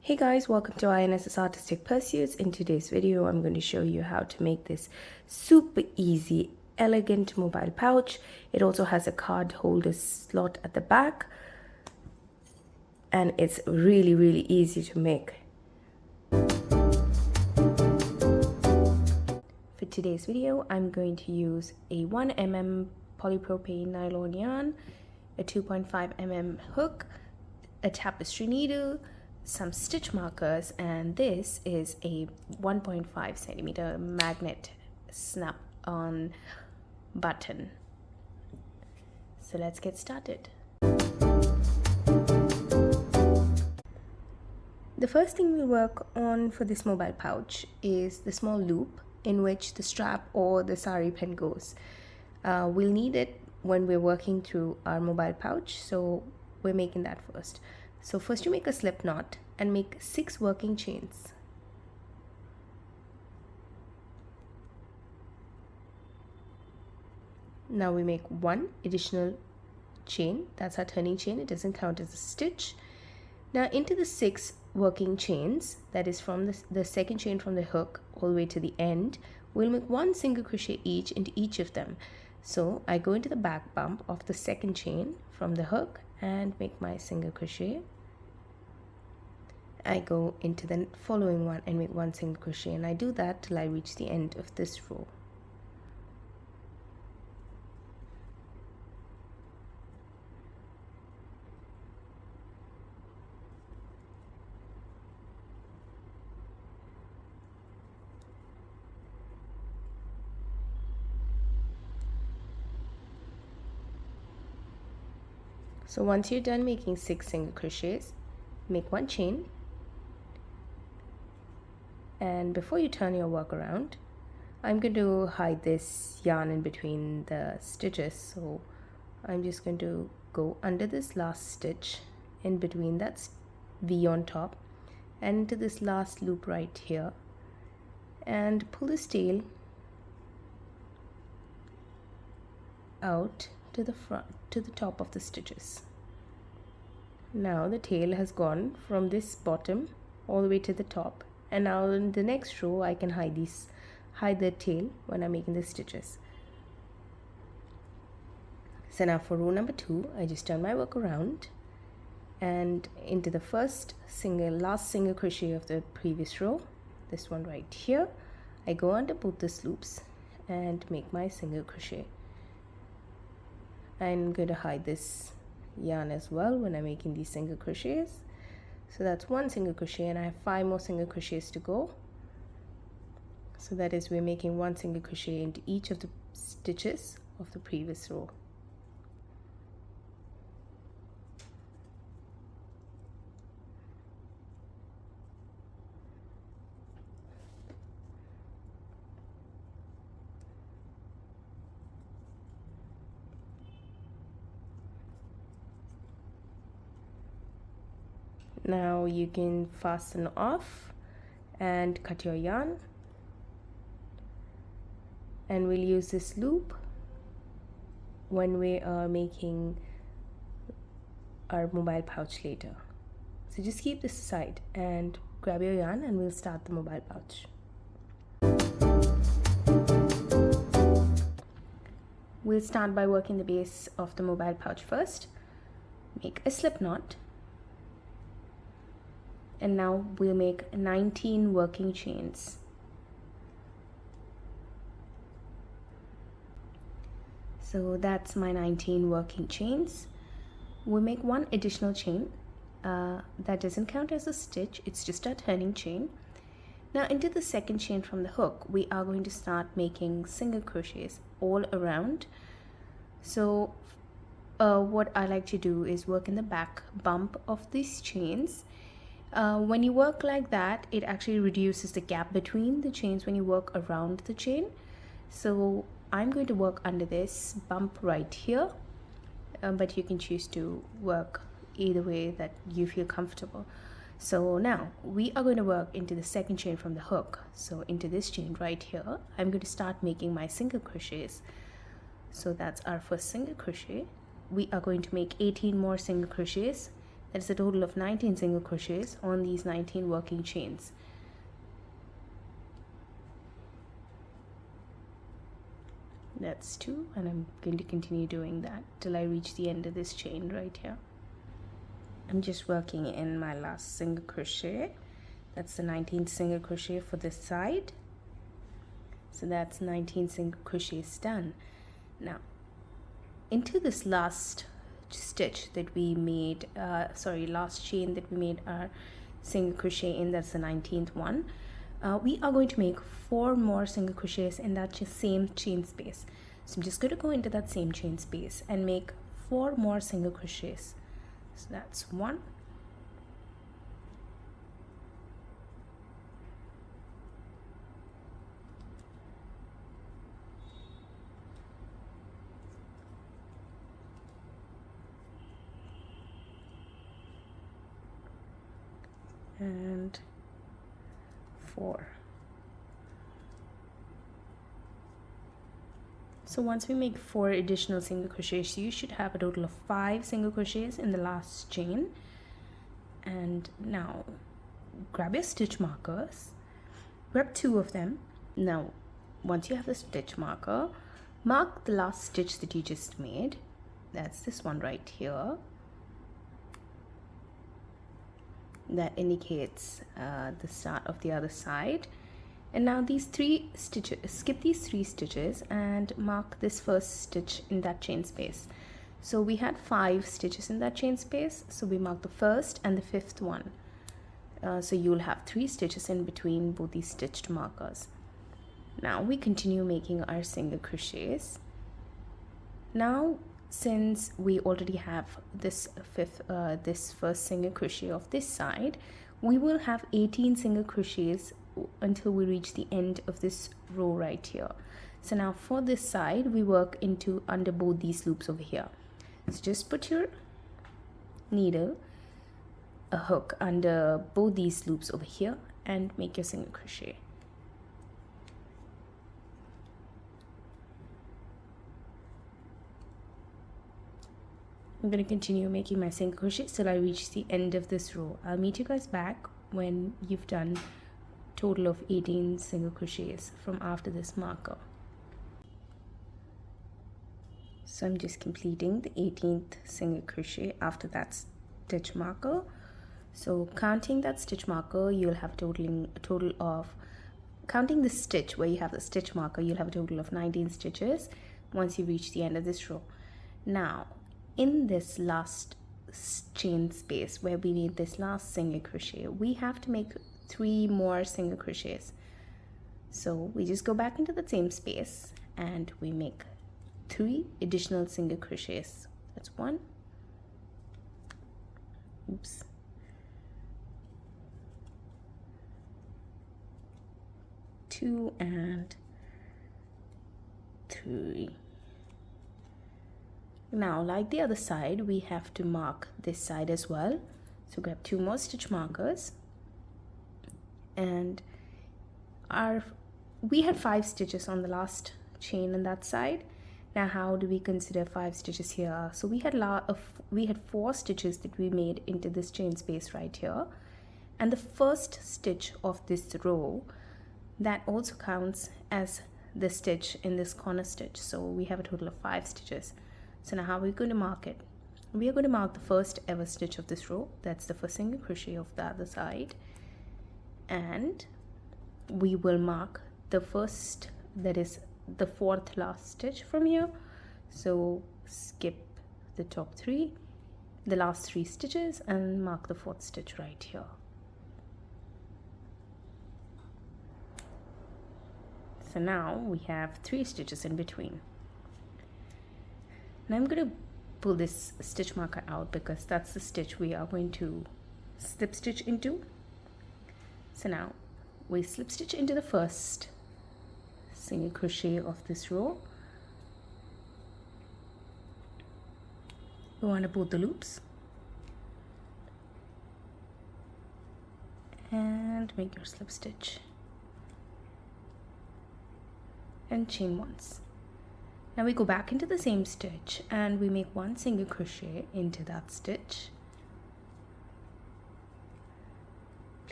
Hey guys, welcome to INS's Artistic Pursuits. In today's video, I'm going to show you how to make this super easy, elegant mobile pouch. It also has a card holder slot at the back, and it's really easy to make. For today's video, I'm going to use a 1mm polypropylene nylon yarn, a 2.5 mm hook, a tapestry needle, some stitch markers, and this is a 1.5 centimeter magnet snap-on button. So let's get started. The first thing we'll work on for this mobile pouch is the small loop in which the strap or the sari pen goes. We'll need it when we're working through our mobile pouch, so we're making that first. So first you make a slip knot and make 6 working chains. Now we make 1 additional chain, that's our turning chain, it doesn't count as a stitch. Now into the 6 working chains, that is from the second chain from the hook all the way to the end, we'll make 1 single crochet each into each of them. So I go into the back bump of the second chain from the hook and make my single crochet. I go into the following one and make 1 single crochet, and I do that till I reach the end of this row. So once you're done making 6 single crochets, make 1 chain. And before you turn your work around, I'm going to hide this yarn in between the stitches. So I'm just going to go under this last stitch in between that V on top and into this last loop right here, and pull this tail out to the front, to the top of the stitches. Now the tail has gone from this bottom all the way to the top, and now in the next row I can hide the tail when I'm making the stitches. So now for row number 2, I just turn my work around and into the last single crochet of the previous row, this one right here, I go under both these loops and make my single crochet. I'm going to hide this yarn as well when I'm making these single crochets. So that's 1 single crochet, and I have 5 more single crochets to go. So that is, we're making 1 single crochet into each of the stitches of the previous row. Now you can fasten off and cut your yarn, and we'll use this loop when we are making our mobile pouch later. So just keep this aside and grab your yarn and we'll start the mobile pouch. We'll start by working the base of the mobile pouch first. Make a slip knot. And now we'll make 19 working chains. So that's my 19 working chains. We'll make 1 additional chain. That doesn't count as a stitch, it's just a turning chain. Now into the second chain from the hook, we are going to start making single crochets all around. So what I like to do is work in the back bump of these chains. When you work like that, it actually reduces the gap between the chains when you work around the chain. So I'm going to work under this bump right here, but you can choose to work either way that you feel comfortable. So now we are going to work into the second chain from the hook. So into this chain right here, I'm going to start making my single crochets. So that's our first single crochet. We are going to make 18 more single crochets. That's a total of 19 single crochets on these 19 working chains. That's 2, and I'm going to continue doing that till I reach the end of this chain right here. I'm just working in my last single crochet. That's the 19th single crochet for this side. So that's 19 single crochets done. Now into this last stitch that we made, last chain that we made our single crochet in, that's the 19th one. We are going to make 4 more single crochets in that same chain space. So I'm just going to go into that same chain space and make 4 more single crochets. So that's 1, and 4. So once we make 4 additional single crochets, you should have a total of 5 single crochets in the last chain. And now grab your stitch markers, grab 2 of them. Now once you have the stitch marker, mark the last stitch that you just made. That's this one right here. That indicates the start of the other side. And now these 3 stitches, skip these 3 stitches and mark this first stitch in that chain space. So we had 5 stitches in that chain space, so we mark the first and the 5th one. So you'll have 3 stitches in between both these stitched markers. Now we continue making our single crochets. Now since we already have this first single crochet of this side, we will have 18 single crochets until we reach the end of this row right here. So now for this side, we work into under both these loops over here. So just put your needle, a hook under both these loops over here and make your single crochet. I'm going to continue making my single crochet till I reach the end of this row. I'll meet you guys back when you've done total of 18 single crochets from after this marker. So I'm just completing the 18th single crochet after that stitch marker. So counting that stitch marker, you'll have a total of, counting the stitch where you have the stitch marker, you'll have a total of 19 stitches once you reach the end of this row. Now in this last chain space where we made this last single crochet, we have to make 3 more single crochets. So we just go back into the same space and we make 3 additional single crochets. That's 1, oops, 2 and 3. Now like the other side, we have to mark this side as well. So grab 2 more stitch markers, and we had 5 stitches on the last chain on that side. Now how do we consider 5 stitches here? So we had 4 stitches that we made into this chain space right here, and the first stitch of this row, that also counts as the stitch in this corner stitch. So we have a total of 5 stitches. So now how are we going to mark it? We are going to mark the first ever stitch of this row. That's the first single crochet of the other side. And we will mark the first, that is the 4th last stitch from here. So skip the top 3, the last 3 stitches, and mark the 4th stitch right here. So now we have 3 stitches in between. Now I'm going to pull this stitch marker out because that's the stitch we are going to slip stitch into. So now we slip stitch into the first single crochet of this row. Go under both the loops and make your slip stitch and chain once. Now we go back into the same stitch and we make 1 single crochet into that stitch,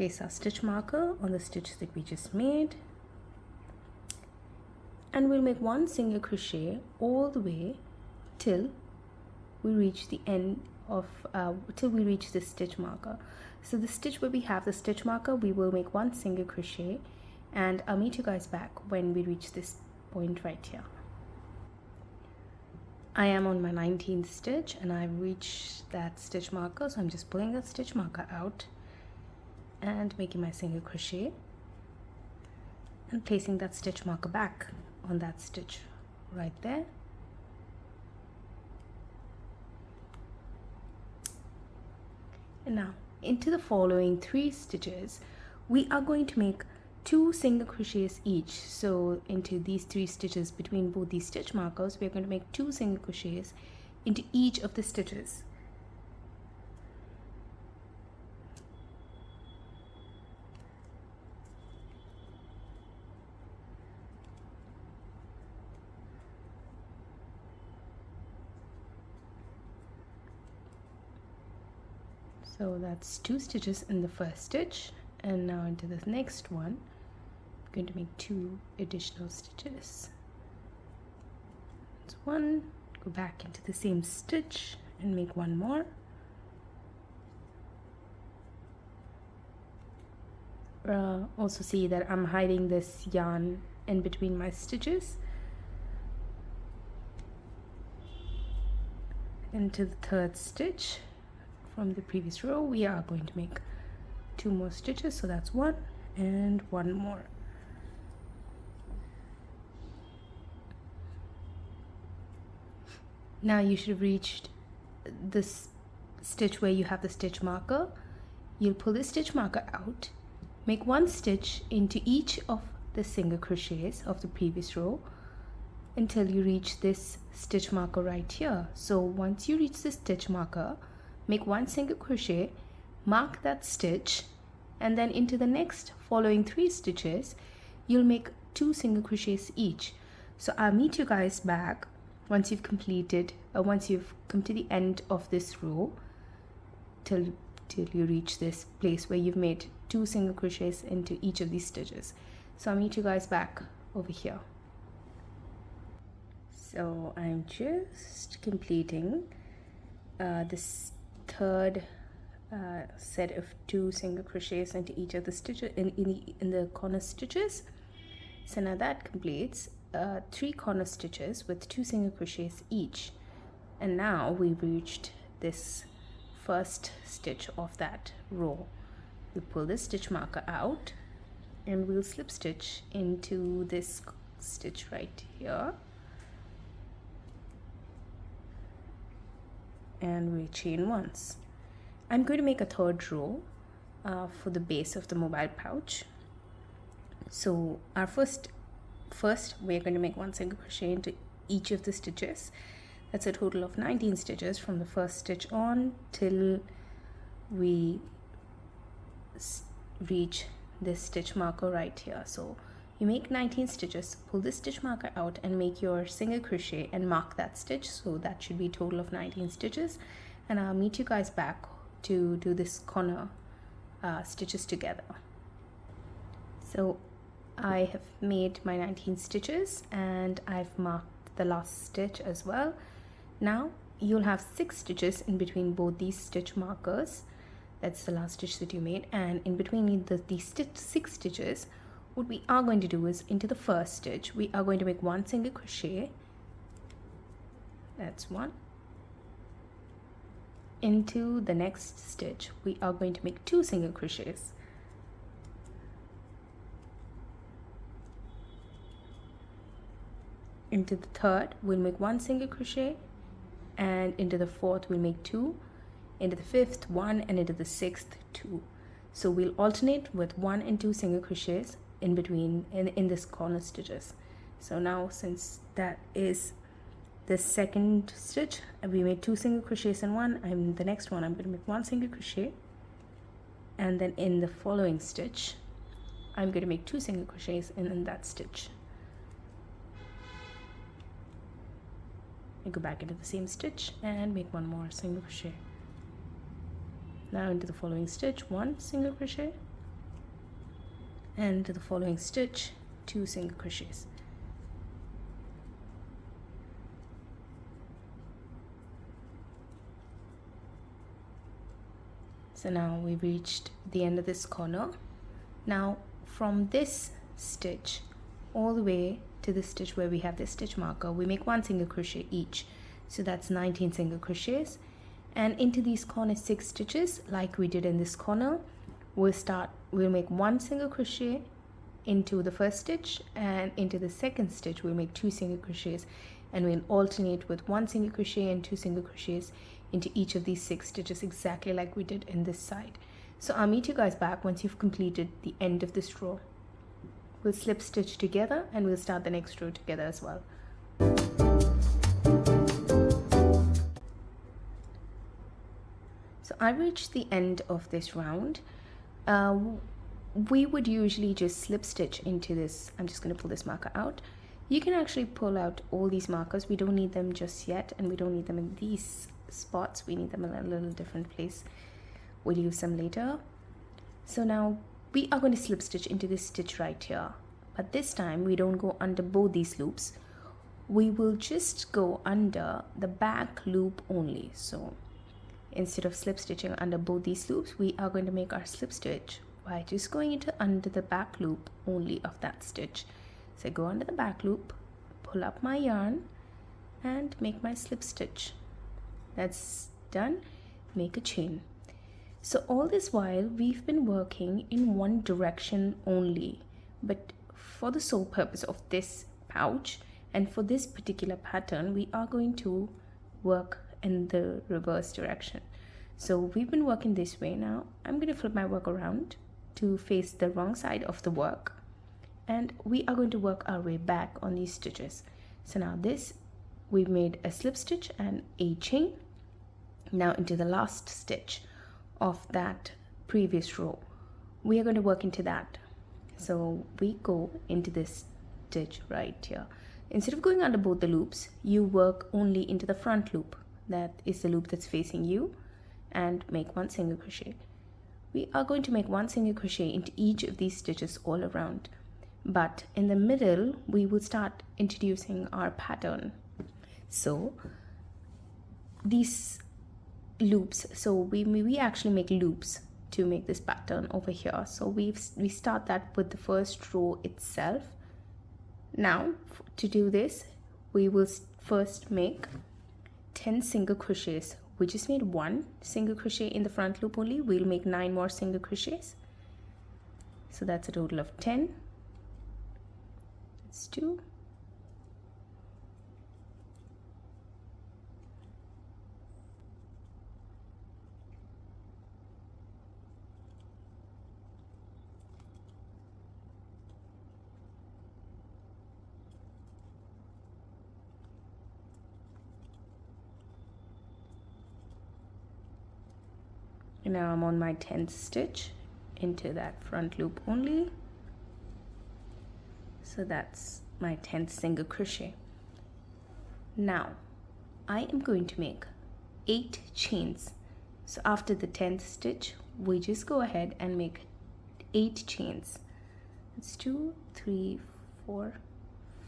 place our stitch marker on the stitch that we just made, and we'll make one single crochet all the way till we reach the end of till we reach the stitch marker. So the stitch where we have the stitch marker, we will make one single crochet, and I'll meet you guys back when we reach this point right here. I am on my 19th stitch and I've reached that stitch marker, so I'm just pulling that stitch marker out and making my single crochet and placing that stitch marker back on that stitch right there. And now into the following 3 stitches we are going to make 2 single crochets each. So into these 3 stitches between both these stitch markers, we are going to make 2 single crochets into each of the stitches. So that's 2 stitches in the first stitch, and now into the next one I'm going to make 2 additional stitches. That's 1, go back into the same stitch and make 1 more. Also see that I'm hiding this yarn in between my stitches. Into the third stitch from the previous row we are going to make 2 more stitches, so that's 1 and 1 more. Now you should have reached this stitch where you have the stitch marker. You'll pull the stitch marker out, make 1 stitch into each of the single crochets of the previous row until you reach this stitch marker right here. So once you reach the stitch marker, make 1 single crochet, mark that stitch, and then into the next following 3 stitches you'll make 2 single crochets each. So I'll meet you guys back once you've completed once you've come to the end of this row till you reach this place where you've made 2 single crochets into each of these stitches. So I'll meet you guys back over here. So I'm just completing this third set of 2 single crochets into each of the stitches in the corner stitches. So now that completes 3 corner stitches with 2 single crochets each, and now we've reached this first stitch of that row. We pull this stitch marker out and we'll slip stitch into this stitch right here, and we chain once. I'm going to make a third row for the base of the mobile pouch. So our first we're going to make 1 single crochet into each of the stitches. That's a total of 19 stitches from the first stitch on till we reach this stitch marker right here. So you make 19 stitches, pull this stitch marker out and make your single crochet and mark that stitch. So that should be a total of 19 stitches, and I'll meet you guys back to do this corner stitches together. So I have made my 19 stitches and I've marked the last stitch as well. Now you'll have 6 stitches in between both these stitch markers. That's the last stitch that you made, and in between these 6 stitches what we are going to do is into the first stitch we are going to make 1 single crochet. That's 1. Into the next stitch we are going to make 2 single crochets. Into the third we'll make 1 single crochet, and into the fourth we'll make 2, into the fifth 1, and into the sixth 2. So we'll alternate with 1 and 2 single crochets in between in this corner stitches. So now since that is the second stitch and we made 2 single crochets in one, the next one I'm going to make 1 single crochet, and then in the following stitch I'm going to make 2 single crochets in that stitch. I go back into the same stitch and make 1 more single crochet. Now into the following stitch 1 single crochet, and to the following stitch 2 single crochets. So now we've reached the end of this corner. Now from this stitch all the way to the stitch where we have this stitch marker, we make 1 single crochet each, so that's 19 single crochets. And into these corner 6 stitches, like we did in this corner, we'll make 1 single crochet into the first stitch, and into the second stitch we'll make 2 single crochets, and we'll alternate with 1 single crochet and 2 single crochets into each of these 6 stitches, exactly like we did in this side. So I'll meet you guys back once you've completed the end of this row. We'll slip stitch together and we'll start the next row together as well. So I reached the end of this round. We would usually just slip stitch into this. I'm just going to pull this marker out. You can actually pull out all these markers. We don't need them just yet, and we don't need them in these spots. We need them in a little different place. We'll use them later. So now we are going to slip stitch into this stitch right here, but this time we don't go under both these loops. We will just go under the back loop only. So instead of slip stitching under both these loops, we are going to make our slip stitch by just going into under the back loop only of that stitch. So go under the back loop, pull up my yarn and make my slip stitch. That's done. Make a chain. So all this while we've been working in one direction only, but for the sole purpose of this pouch and for this particular pattern, we are going to work in the reverse direction. So we've been working this way. Now I'm going to flip my work around to face the wrong side of the work, and we are going to work our way back on these stitches. So now this, we've made a slip stitch and a chain. Now into the last stitch of that previous row, we are going to work into that. So we go into this stitch right here. Instead of going under both the loops, you work only into the front loop. That is the loop that's facing you, and make 1 single crochet. We are going to make 1 single crochet into each of these stitches all around, but in the middle we will start introducing our pattern. So these loops, so we actually make loops to make this pattern over here. So we start that with the first row itself. Now to do this, we will first make 10 single crochets. We just made 1 single crochet in the front loop only. We'll make 9 more single crochets, so that's a total of 10. That's 2, and now I'm on my 10th stitch into that front loop only. So that's my 10th single crochet. Now I am going to make 8 chains. So after the 10th stitch, we just go ahead and make 8 chains. It's 2, 3, 4,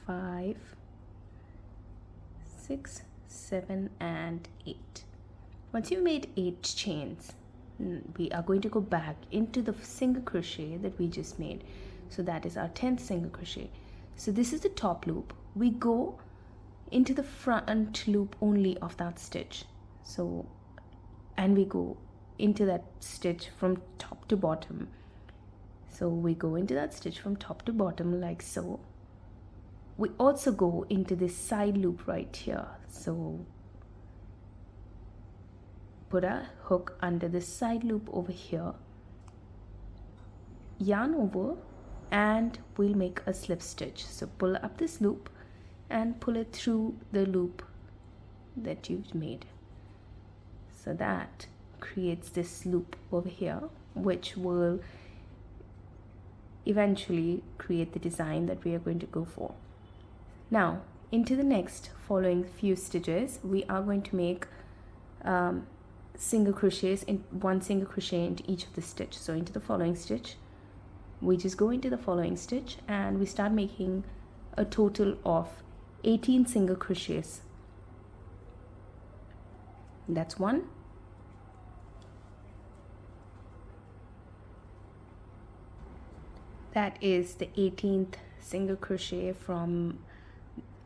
5, 6, 7, and 8. Once you've made 8 chains, we are going to go back into the single crochet that we just made. So that is our 10th single crochet. So this is the top loop. We go into the front loop only of that stitch. So, and we go into that stitch from top to bottom. So we go into that stitch from top to bottom like so. We also go into this side loop right here. So put a hook under this side loop over here, yarn over, and we'll make a slip stitch. So pull up this loop and pull it through the loop that you've made. So that creates this loop over here, which will eventually create the design that we are going to go for. Now into the next following few stitches, we are going to make single crochets in 1 single crochet into each of the stitch. So into the following stitch, we just go into the following stitch and we start making a total of 18 single crochets. That's one, that is the 18th single crochet from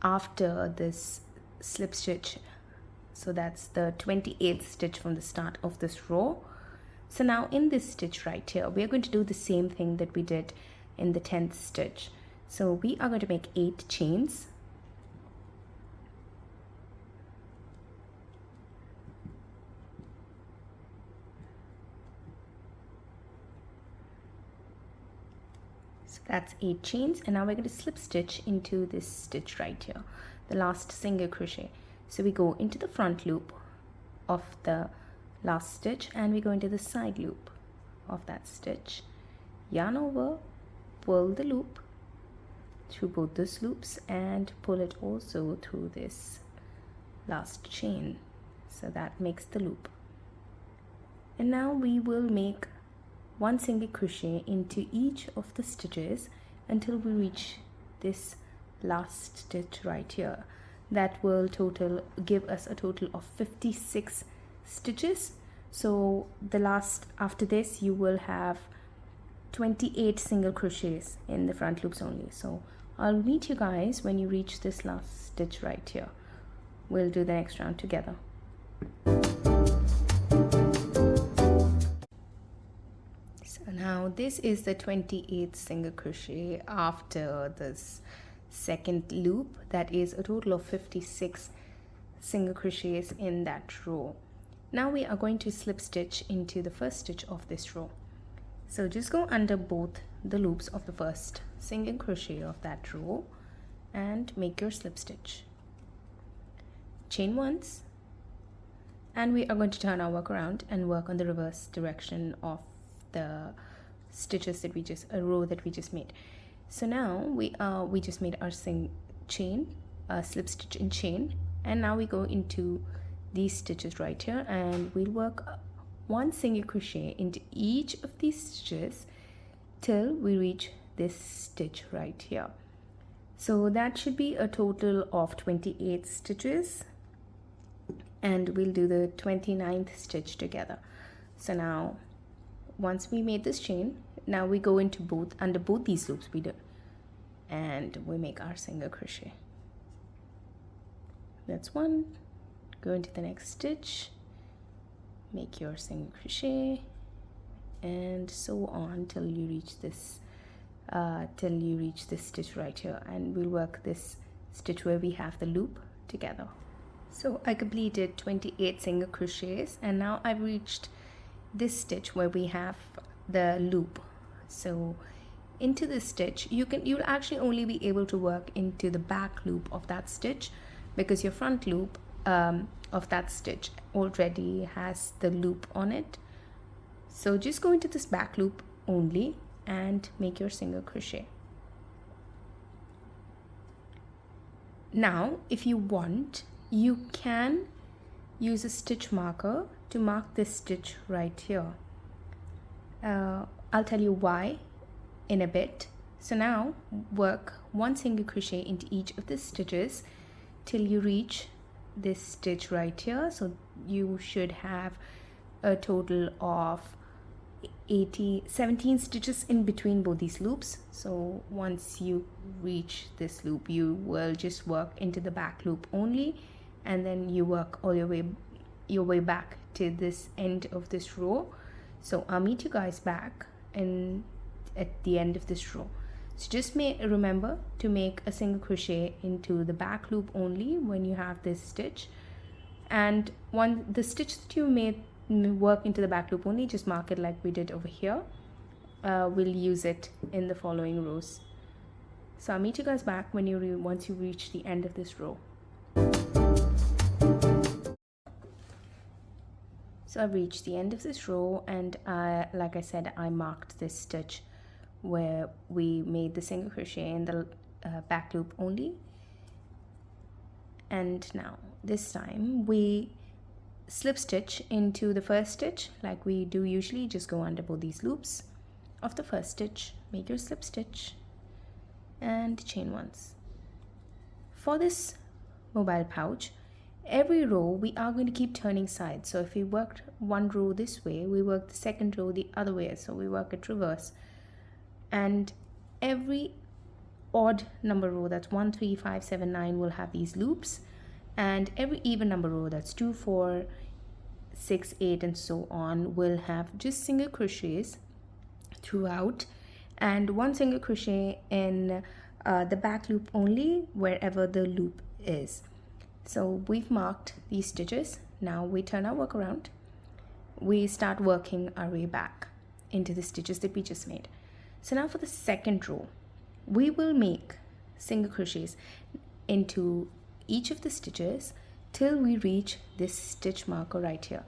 after this slip stitch, so that's the 28th stitch from the start of this row. So now in this stitch right here, we are going to do the same thing that we did in the 10th stitch. So we are going to make 8 chains. So that's 8 chains, and now we're going to slip stitch into this stitch right here, the last single crochet. So we go into the front loop of the last stitch and we go into the side loop of that stitch, yarn over, pull the loop through both those loops and pull it also through this last chain, so that makes the loop. And now we will make 1 single crochet into each of the stitches until we reach this last stitch right here. That will give us a total of 56 stitches. So the last, after this, you will have 28 single crochets in the front loops only. So I'll meet you guys when you reach this last stitch right here. We'll do the next round together. So now this is the 28th single crochet after this second loop. That is a total of 56 single crochets in that row. Now we are going to slip stitch into the first stitch of this row. So just go under both the loops of the first single crochet of that row and make your slip stitch. Chain once, and we are going to turn our work around and work on the reverse direction of the stitches that a row that we just made. So now we just made our chain, slip stitch in chain, and now we go into these stitches right here and we'll work 1 single crochet into each of these stitches till we reach this stitch right here. So that should be a total of 28 stitches, and we'll do the 29th stitch together. So now once we made this chain, now we go into under both these loops we did, and we make our single crochet. That's 1. Go into the next stitch, make your single crochet, and so on till you reach this stitch right here, and we'll work this stitch where we have the loop together. So I completed 28 single crochets, and now I've reached this stitch where we have the loop. So into this stitch, you'll actually only be able to work into the back loop of that stitch, because your front loop of that stitch already has the loop on it. So just go into this back loop only and make your single crochet. Now if you want, you can use a stitch marker to mark this stitch right here. I'll tell you why in a bit. So now work 1 single crochet into each of the stitches till you reach this stitch right here. So you should have a total of 17 stitches in between both these loops. So once you reach this loop, you will just work into the back loop only, and then you work all your way back to this end of this row. So I'll meet you guys back at the end of this row. So just remember to make a single crochet into the back loop only when you have this stitch, and the stitch that you made work into the back loop only, just mark it like we did over here. We'll use it in the following rows. So I'll meet you guys back when once you reach the end of this row. So I've reached the end of this row, and like I said, I marked this stitch where we made the single crochet in the back loop only. And now this time we slip stitch into the first stitch like we do usually. Just go under both these loops of the first stitch, make your slip stitch and chain once. For this mobile pouch, every row we are going to keep turning sides. So if we worked one row this way, we work the second row the other way, so we work it reverse. And every odd number row, that's 1, 3, 5, 7, 9, will have these loops, and every even number row, that's 2, 4, 6, 8, and so on, will have just single crochets throughout, and one single crochet in the back loop only wherever the loop is. So we've marked these stitches. Now we turn our work around. We start working our way back into the stitches that we just made. So now for the second row, we will make single crochets into each of the stitches till we reach this stitch marker right here.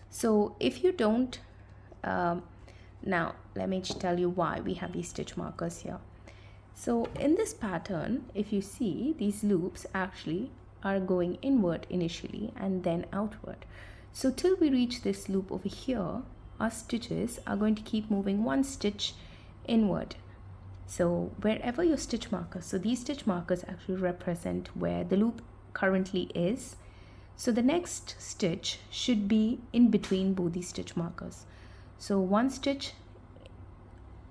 So if you don't, now let me tell you why we have these stitch markers here. So in this pattern, if you see, these loops actually are going inward initially and then outward. So till we reach this loop over here, our stitches are going to keep moving one stitch inward. So wherever your stitch markers, so these stitch markers actually represent where the loop currently is. So the next stitch should be in between both these stitch markers. So one stitch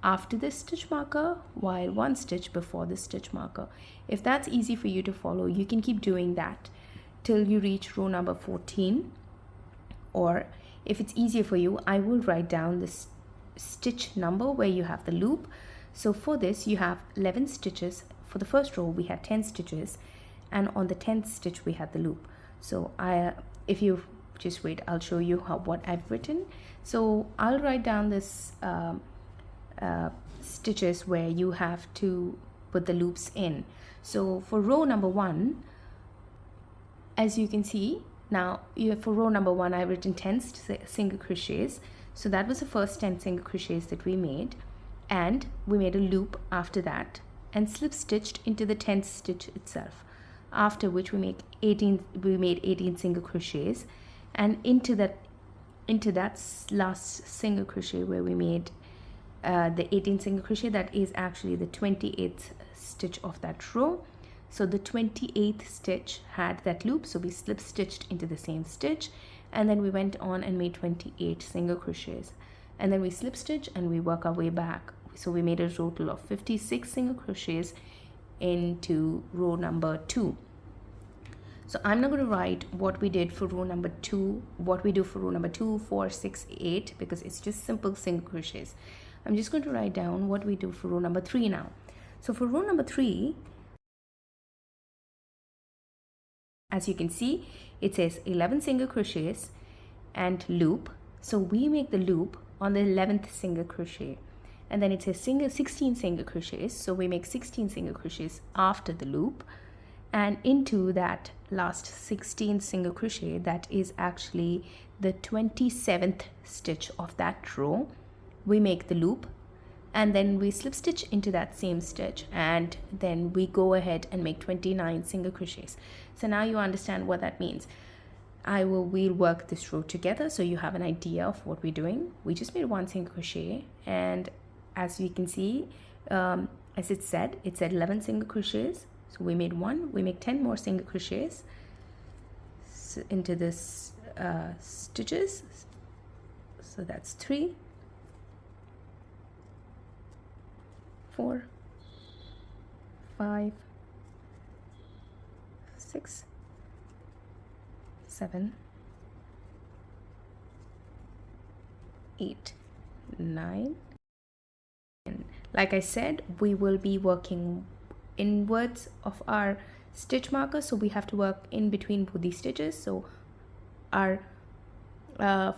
after this stitch marker, while one stitch before this stitch marker. If that's easy for you to follow, you can keep doing that till you reach row number 14. Or if it's easier for you, I will write down this stitch number where you have the loop. So for this, you have 11 stitches. For the first row, we had 10 stitches, and on the 10th stitch, we had the loop. So if you just wait, I'll show you what I've written. So I'll write down this stitches where you have to put the loops in. So for row number 1, as you can see, now for row number 1, I've written 10 single crochets. So that was the first 10 single crochets that we made, and we made a loop after that and slip stitched into the 10th stitch itself, after which we made 18 single crochets, and into that last single crochet where we made the 18 single crochet, that is actually the 28th stitch of that row. So the 28th stitch had that loop, so we slip stitched into the same stitch, and then we went on and made 28 single crochets, and then we slip stitch and we work our way back. So we made a total of 56 single crochets into row number 2. So I'm not going to write what we did for row number 2, what we do for row number 2, 4, 6, 8, because it's just simple single crochets. I'm just going to write down what we do for row number 3 now. So for row number 3, as you can see, it says 11 single crochets and loop. So we make the loop on the 11th single crochet, and then it says 16 single crochets. So we make 16 single crochets after the loop, and into that last 16 single crochet, that is actually the 27th stitch of that row, we make the loop, and then we slip stitch into that same stitch, and then we go ahead and make 29 single crochets. So now you understand what that means. We'll work this row together so you have an idea of what we're doing. We just made one single crochet, and as you can see, as it said 11 single crochets. So we made one, we make 10 more single crochets into this stitches. So that's 3, 4, 5, 6, 7, 8, 9. And like I said, we will be working inwards of our stitch marker, so we have to work in between both these stitches. So our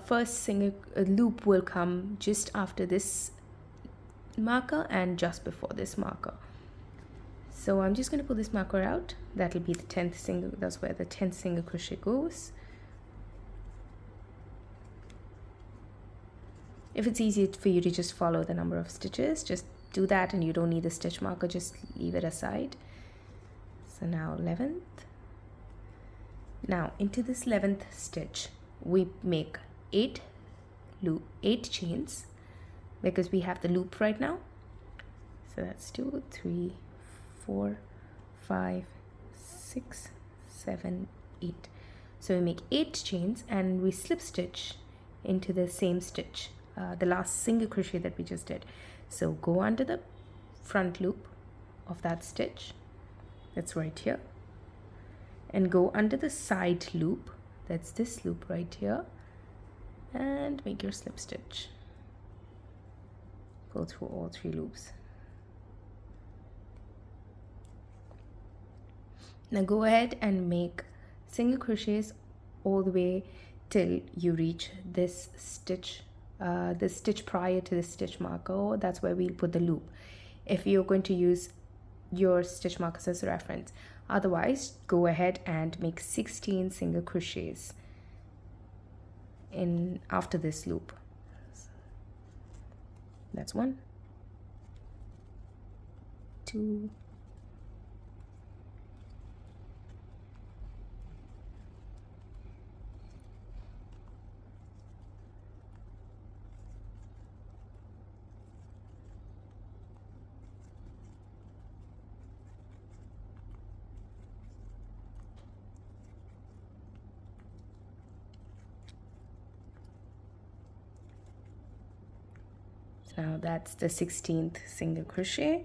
first single loop will come just after this marker and just before this marker. So I'm just going to pull this marker out. That'll be the 10th single, that's where the 10th single crochet goes. If it's easy for you to just follow the number of stitches, just do that, and you don't need the stitch marker, just leave it aside. So now 11th. Now into this 11th stitch, we make 8 chains, because we have the loop right now. So that's 2, 3, 4, 5, 6, 7, 8. So we make 8 chains and we slip stitch into the same stitch, the last single crochet that we just did. So go under the front loop of that stitch, that's right here, and go under the side loop, that's this loop right here, and make your slip stitch. Go through all 3 loops. Now go ahead and make single crochets all the way till you reach this stitch, the stitch prior to the stitch marker. That's where we'll put the loop, if you're going to use your stitch markers as a reference. Otherwise, go ahead and make 16 single crochets in after this loop. That's 1, 2, 3. Now that's the 16th single crochet.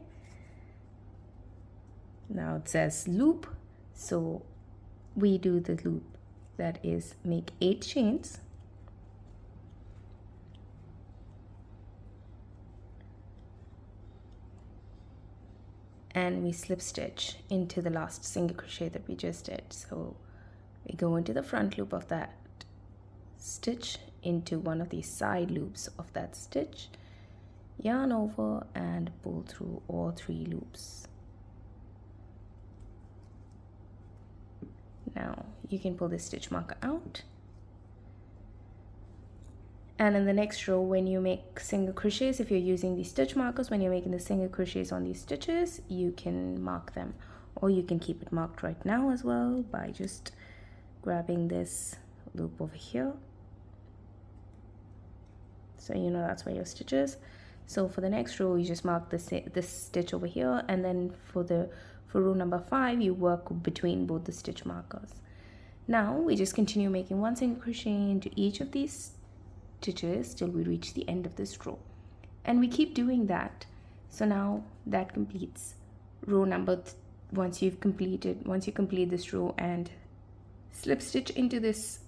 Now it says loop, so we do the loop, that is make 8 chains, and we slip stitch into the last single crochet that we just did. So we go into the front loop of that stitch, into one of these side loops of that stitch, yarn over and pull through all 3 loops. Now you can pull this stitch marker out, and in the next row, when you make single crochets, if you're using these stitch markers, when you're making the single crochets on these stitches, you can mark them, or you can keep it marked right now as well by just grabbing this loop over here, so you know that's where your stitch is. So for the next row, you just mark this stitch over here, and then for row number 5, you work between both the stitch markers. Now we just continue making 1 single crochet into each of these stitches till we reach the end of this row, and we keep doing that. So now that completes row number once you complete this row and slip stitch into this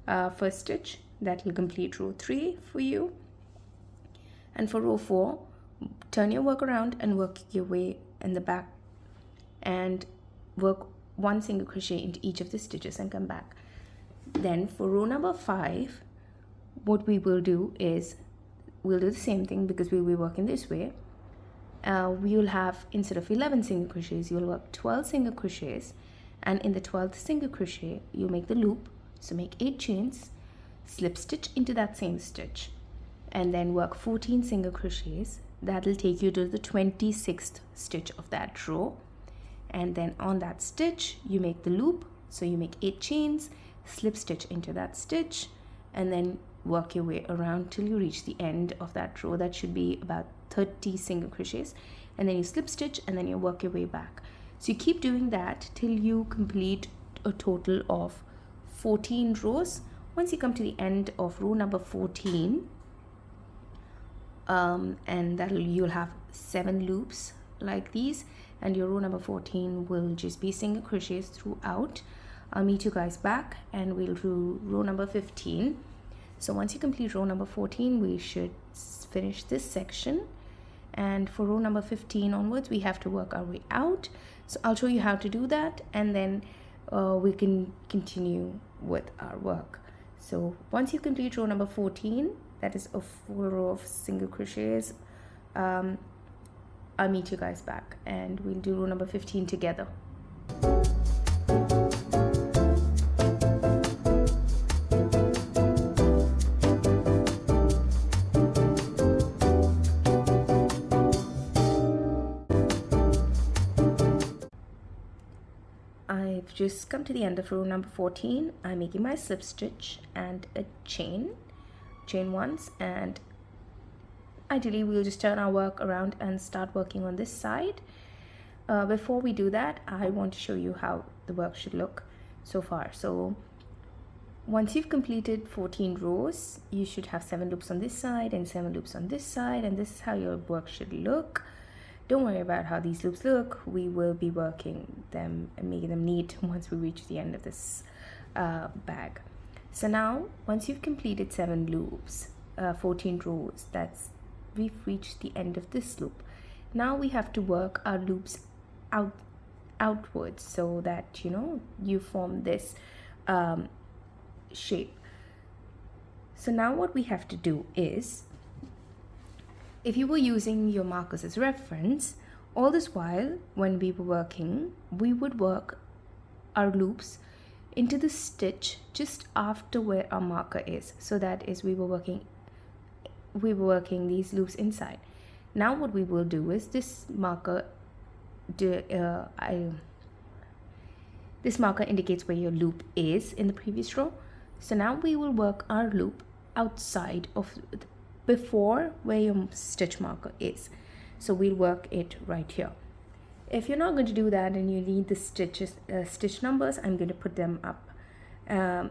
first stitch, that will complete row 3 for you. And for row 4, turn your work around and work your way in the back and work 1 single crochet into each of the stitches and come back. Then for row number 5, what we will do is we'll do the same thing, because we'll be working this way. We'll have, instead of 11 single crochets, you'll work 12 single crochets, and in the 12th single crochet you'll make the loop, so make 8 chains, slip stitch into that same stitch, and then work 14 single crochets. That'll take you to the 26th stitch of that row, and then on that stitch you make the loop, so you make 8 chains, slip stitch into that stitch, and then work your way around till you reach the end of that row. That should be about 30 single crochets, and then you slip stitch and then you work your way back. So you keep doing that till you complete a total of 14 rows. Once you come to the end of row number 14, and you'll have 7 loops like these, and your row number 14 will just be single crochets throughout. I'll meet you guys back and we'll do row number 15. So once you complete row number 14, we should finish this section, and for row number 15 onwards we have to work our way out. So I'll show you how to do that, and then we can continue with our work. So once you complete row number 14, that is a full row of single crochets, I'll meet you guys back and we'll do row number 15 together. I've just come to the end of row number 14. I'm making my slip stitch and a chain once, and ideally we'll just turn our work around and start working on this side. Before we do that, I want to show you how the work should look so far. So once you've completed 14 rows, you should have 7 loops on this side and 7 loops on this side, and this is how your work should look. Don't worry about how these loops look. We will be working them and making them neat once we reach the end of this bag. So now, once you've completed 7 loops, 14 rows, we've reached the end of this loop. Now we have to work our loops outwards so that you form this shape. So now what we have to do is, if you were using your markers as reference, all this while when we were working, we would work our loops into the stitch just after where our marker is. So that is, we were working these loops inside. Now what we will do is, this marker indicates where your loop is in the previous row. So now we will work our loop outside of before where your stitch marker is. So we'll work it right here. If you're not going to do that and you need the stitch numbers, I'm going to put them up I'm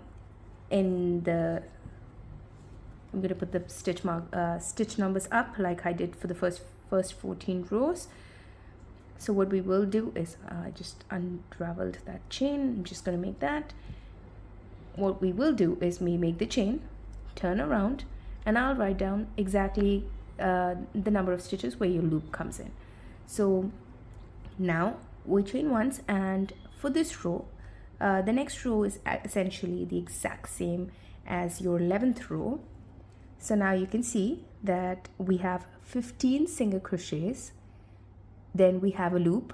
going to put the stitch numbers up like I did for the first 14 rows. So what we will do is, I just unraveled that chain. I'm just going to make that. What we will do is, we make the chain, turn around, and I'll write down exactly the number of stitches where your loop comes in. So now we chain once, and for this row, the next row is essentially the exact same as your 11th row. So now you can see that we have 15 single crochets, then we have a loop,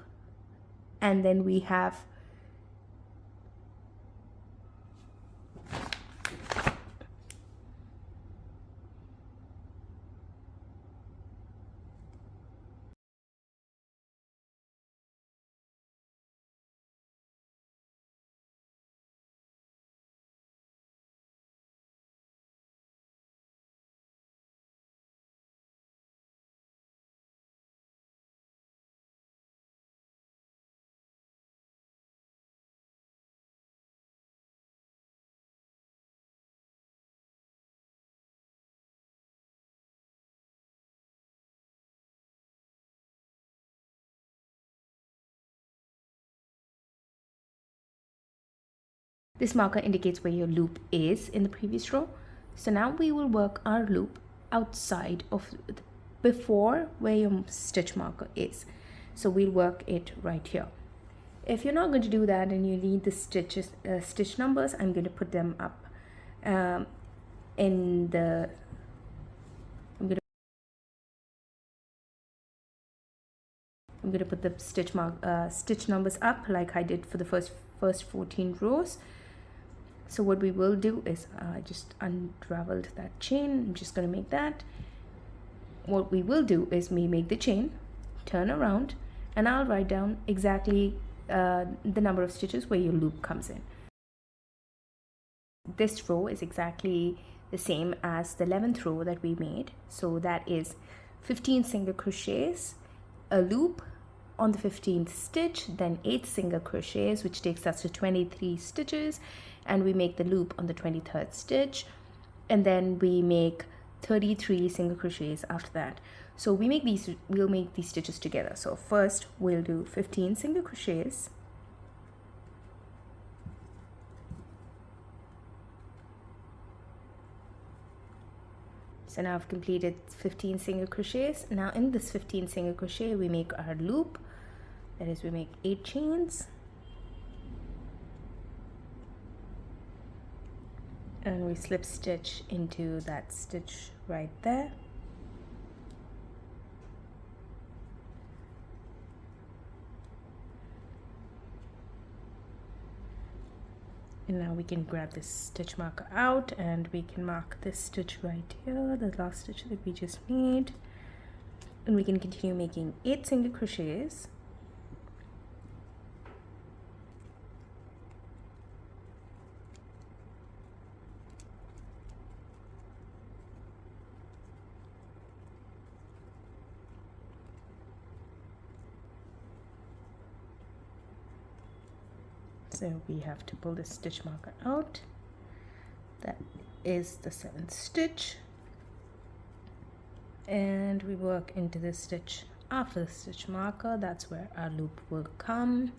and then we have this marker indicates where your loop is in the previous row. So now we will work our loop outside of before where your stitch marker is. So we'll work it right here. If you're not going to do that and you need the stitch numbers, I'm going to put them up I'm going to put the stitch numbers up like I did for the first 14 rows. So what we will do is, I just unraveled that chain. I'm just going to make that. What we will do is, we make the chain, turn around, and I'll write down exactly the number of stitches where your loop comes in. This row is exactly the same as the 11th row that we made. So that is 15 single crochets, a loop on the 15th stitch, then 8 single crochets, which takes us to 23 stitches, and we make the loop on the 23rd stitch, and then we make 33 single crochets after that. So we'll make these stitches together. So first we'll do 15 single crochets, so now I've completed 15 single crochets. Now in this 15 single crochet, we make our loop. That is, we make 8 chains, and we slip stitch into that stitch right there. And now we can grab this stitch marker out, and we can mark this stitch right here, the last stitch that we just made, and we can continue making 8 single crochets. So we have to pull this stitch marker out. That is the 7th stitch, and we work into this stitch after the stitch marker. That's where our loop will come.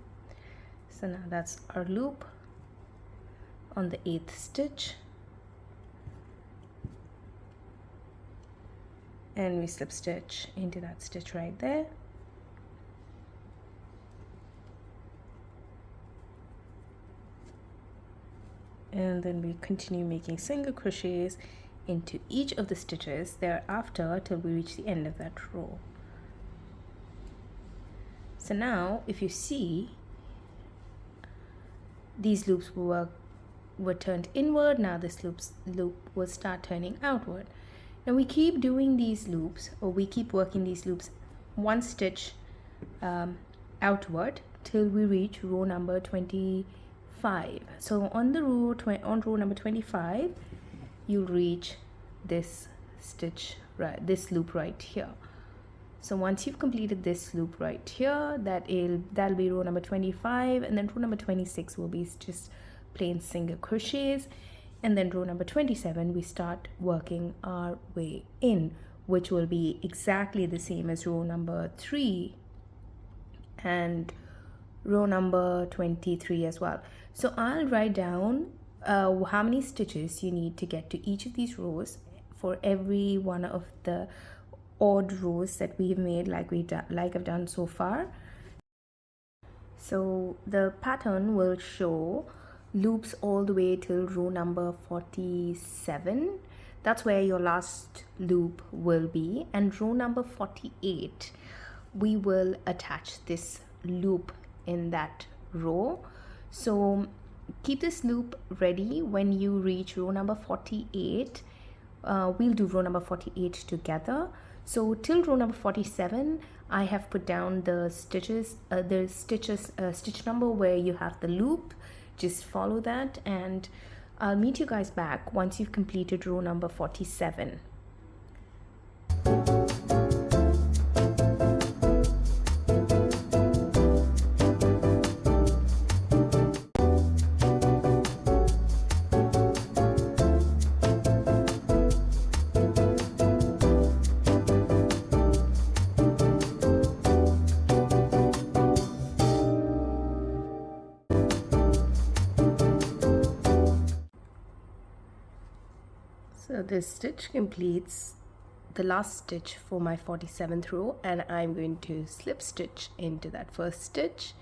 So now that's our loop on the 8th stitch, and we slip stitch into that stitch right there. And then we continue making single crochets into each of the stitches thereafter till we reach the end of that row. So now if you see, these loops were turned inward. Now this loop will start turning outward. Now we keep doing these loops, or we keep working these loops one stitch outward till we reach row number 25. So on the row number 25, you'll reach this stitch, right, this loop right here. So once you've completed this loop right here, that'll be row number 25, and then row number 26 will be just plain single crochets, and then row number 27 we start working our way in, which will be exactly the same as row number 3 and row number 23 as well. So I'll write down how many stitches you need to get to each of these rows for every one of the odd rows that we've made, like I've done so far. So the pattern will show loops all the way till row number 47. That's where your last loop will be, and row number 48 we will attach this loop in that row. So keep this loop ready when you reach row number 48. We'll do row number 48 together. So till row number 47 I have put down the stitches, stitch number where you have the loop. Just follow that, and I'll meet you guys back once you've completed row number 47. So this stitch completes the last stitch for my 47th row, and I'm going to slip stitch into that first stitch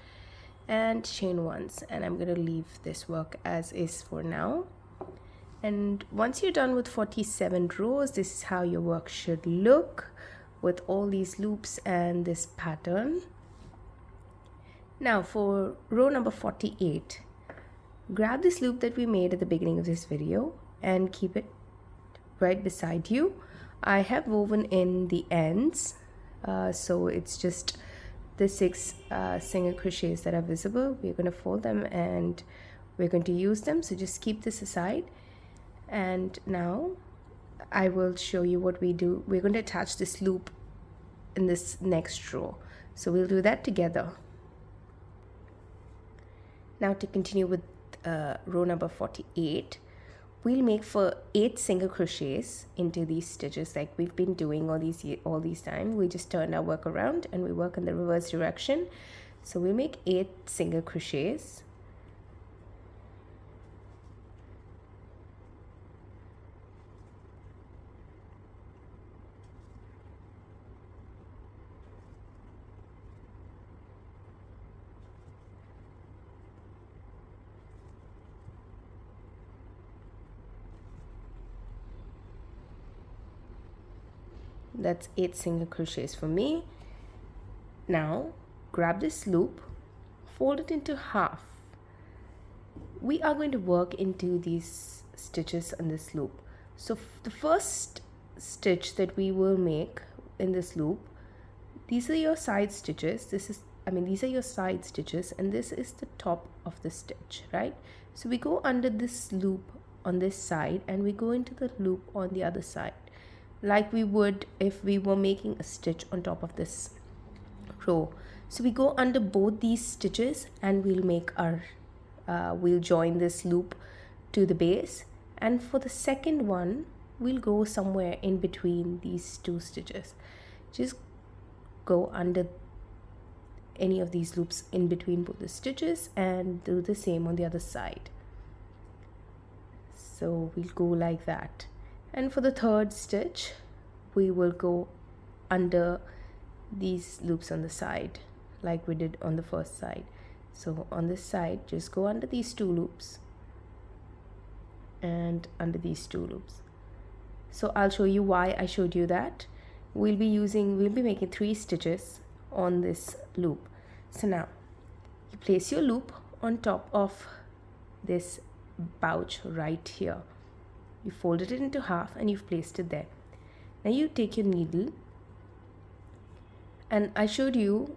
and chain once, and I'm going to leave this work as is for now. And once you're done with 47 rows, this is how your work should look with all these loops and this pattern. Now for row number 48, grab this loop that we made at the beginning of this video and keep it right beside you. I have woven in the ends, so it's just the 6 single crochets that are visible. We're going to fold them and we're going to use them, so just keep this aside. And now I will show you what we do. We're going to attach this loop in this next row, so we'll do that together. Now to continue with row number 48, we'll make for 8 single crochets into these stitches like we've been doing all these time. We just turn our work around and we work in the reverse direction. So we make 8 single crochets. That's 8 single crochets for me. Now grab this loop, fold it into half. We are going to work into these stitches on this loop. So the first stitch that we will make in this loop, these are your side stitches. These are your side stitches, and this is the top of the stitch, right? So we go under this loop on this side and we go into the loop on the other side, like we would if we were making a stitch on top of this row. So we go under both these stitches and we'll make our we'll join this loop to the base, and for the second one we'll go somewhere in between these two stitches. Just go under any of these loops in between both the stitches and do the same on the other side. So we'll go like that, and for the third stitch we will go under these loops on the side like we did on the first side. So on this side, just go under these two loops and under these two loops. So I'll show you why I showed you that. We'll be making 3 stitches on this loop. So now you place your loop on top of this pouch right here. You folded it into half and you've placed it there. Now you take your needle, and I showed you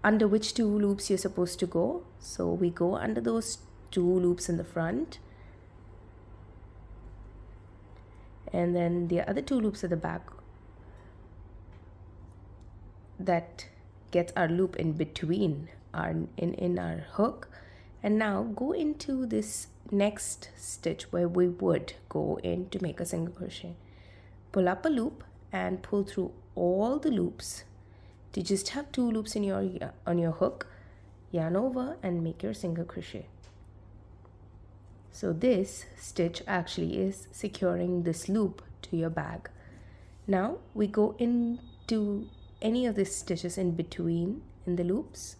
under which 2 loops you're supposed to go. So we go under those 2 loops in the front, and then the other 2 loops at the back. That gets our loop in between in our hook. And now go into this next stitch where we would go in to make a single crochet. Pull up a loop and pull through all the loops to just have 2 loops on your hook. Yarn over and make your single crochet. So this stitch actually is securing this loop to your bag. Now we go into any of these stitches in between in the loops.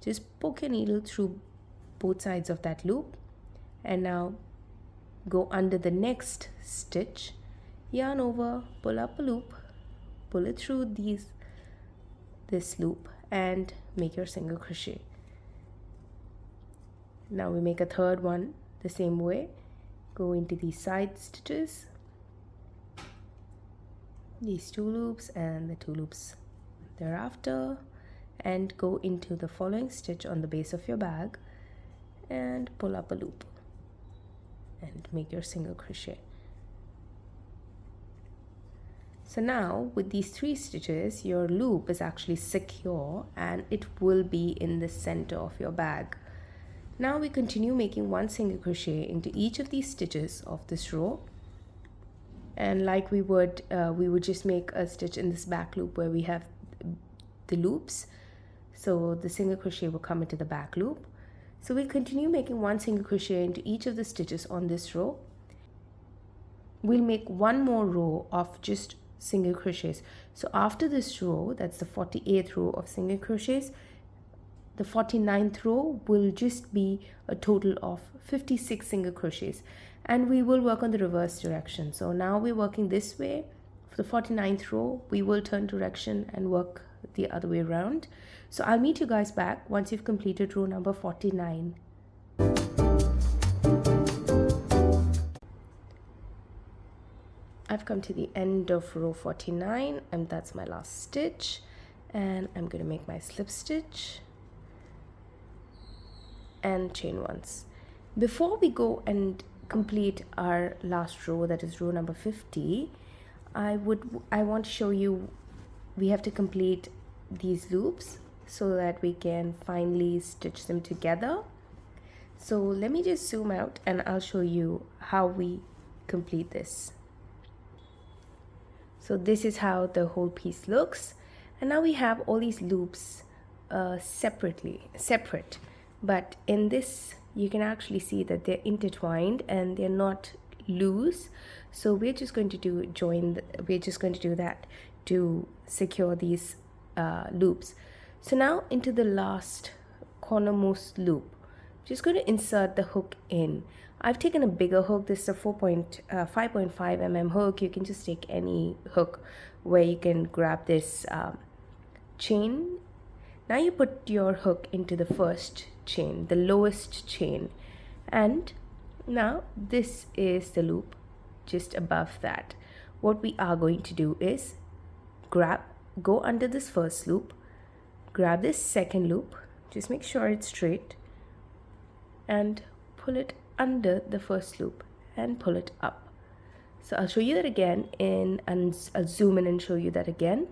Just poke your needle through both sides of that loop, and now go under the next stitch, yarn over, pull up a loop, pull it through this loop and make your single crochet. Now we make a third one the same way. Go into these side stitches, these 2 loops and the 2 loops thereafter, and go into the following stitch on the base of your bag and pull up a loop and make your single crochet. So now with these 3 stitches, your loop is actually secure and it will be in the center of your bag. Now we continue making 1 single crochet into each of these stitches of this row, and like we would just make a stitch in this back loop where we have the loops. So the single crochet will come into the back loop. So we'll continue making 1 single crochet into each of the stitches on this row. We'll make 1 more row of just single crochets. So after this row, that's the 48th row of single crochets, the 49th row will just be a total of 56 single crochets, and we will work on the reverse direction. So now we're working this way. For the 49th row, we will turn direction and work the other way around. So I'll meet you guys back once you've completed row number 49. I've come to the end of row 49 and that's my last stitch, and I'm going to make my slip stitch and chain once. Before we go and complete our last row, that is row number 50, I want to show you we have to complete these loops so that we can finally stitch them together. So let me just zoom out and I'll show you how we complete this. So this is how the whole piece looks, and now we have all these loops separate, but in this you can actually see that they're intertwined and they're not loose. So we're just going to do that to secure these loops. So now into the last cornermost loop, just going to insert the hook in. I've taken a bigger hook. This is a 5.5 mm hook. You can just take any hook where you can grab this chain. Now you put your hook into the first chain, the lowest chain, and now this is the loop just above that. What we are going to do is go under this first loop, grab this second loop, just make sure it's straight, and pull it under the first loop and pull it up. So I'll show you that again and I'll zoom in and show you that again.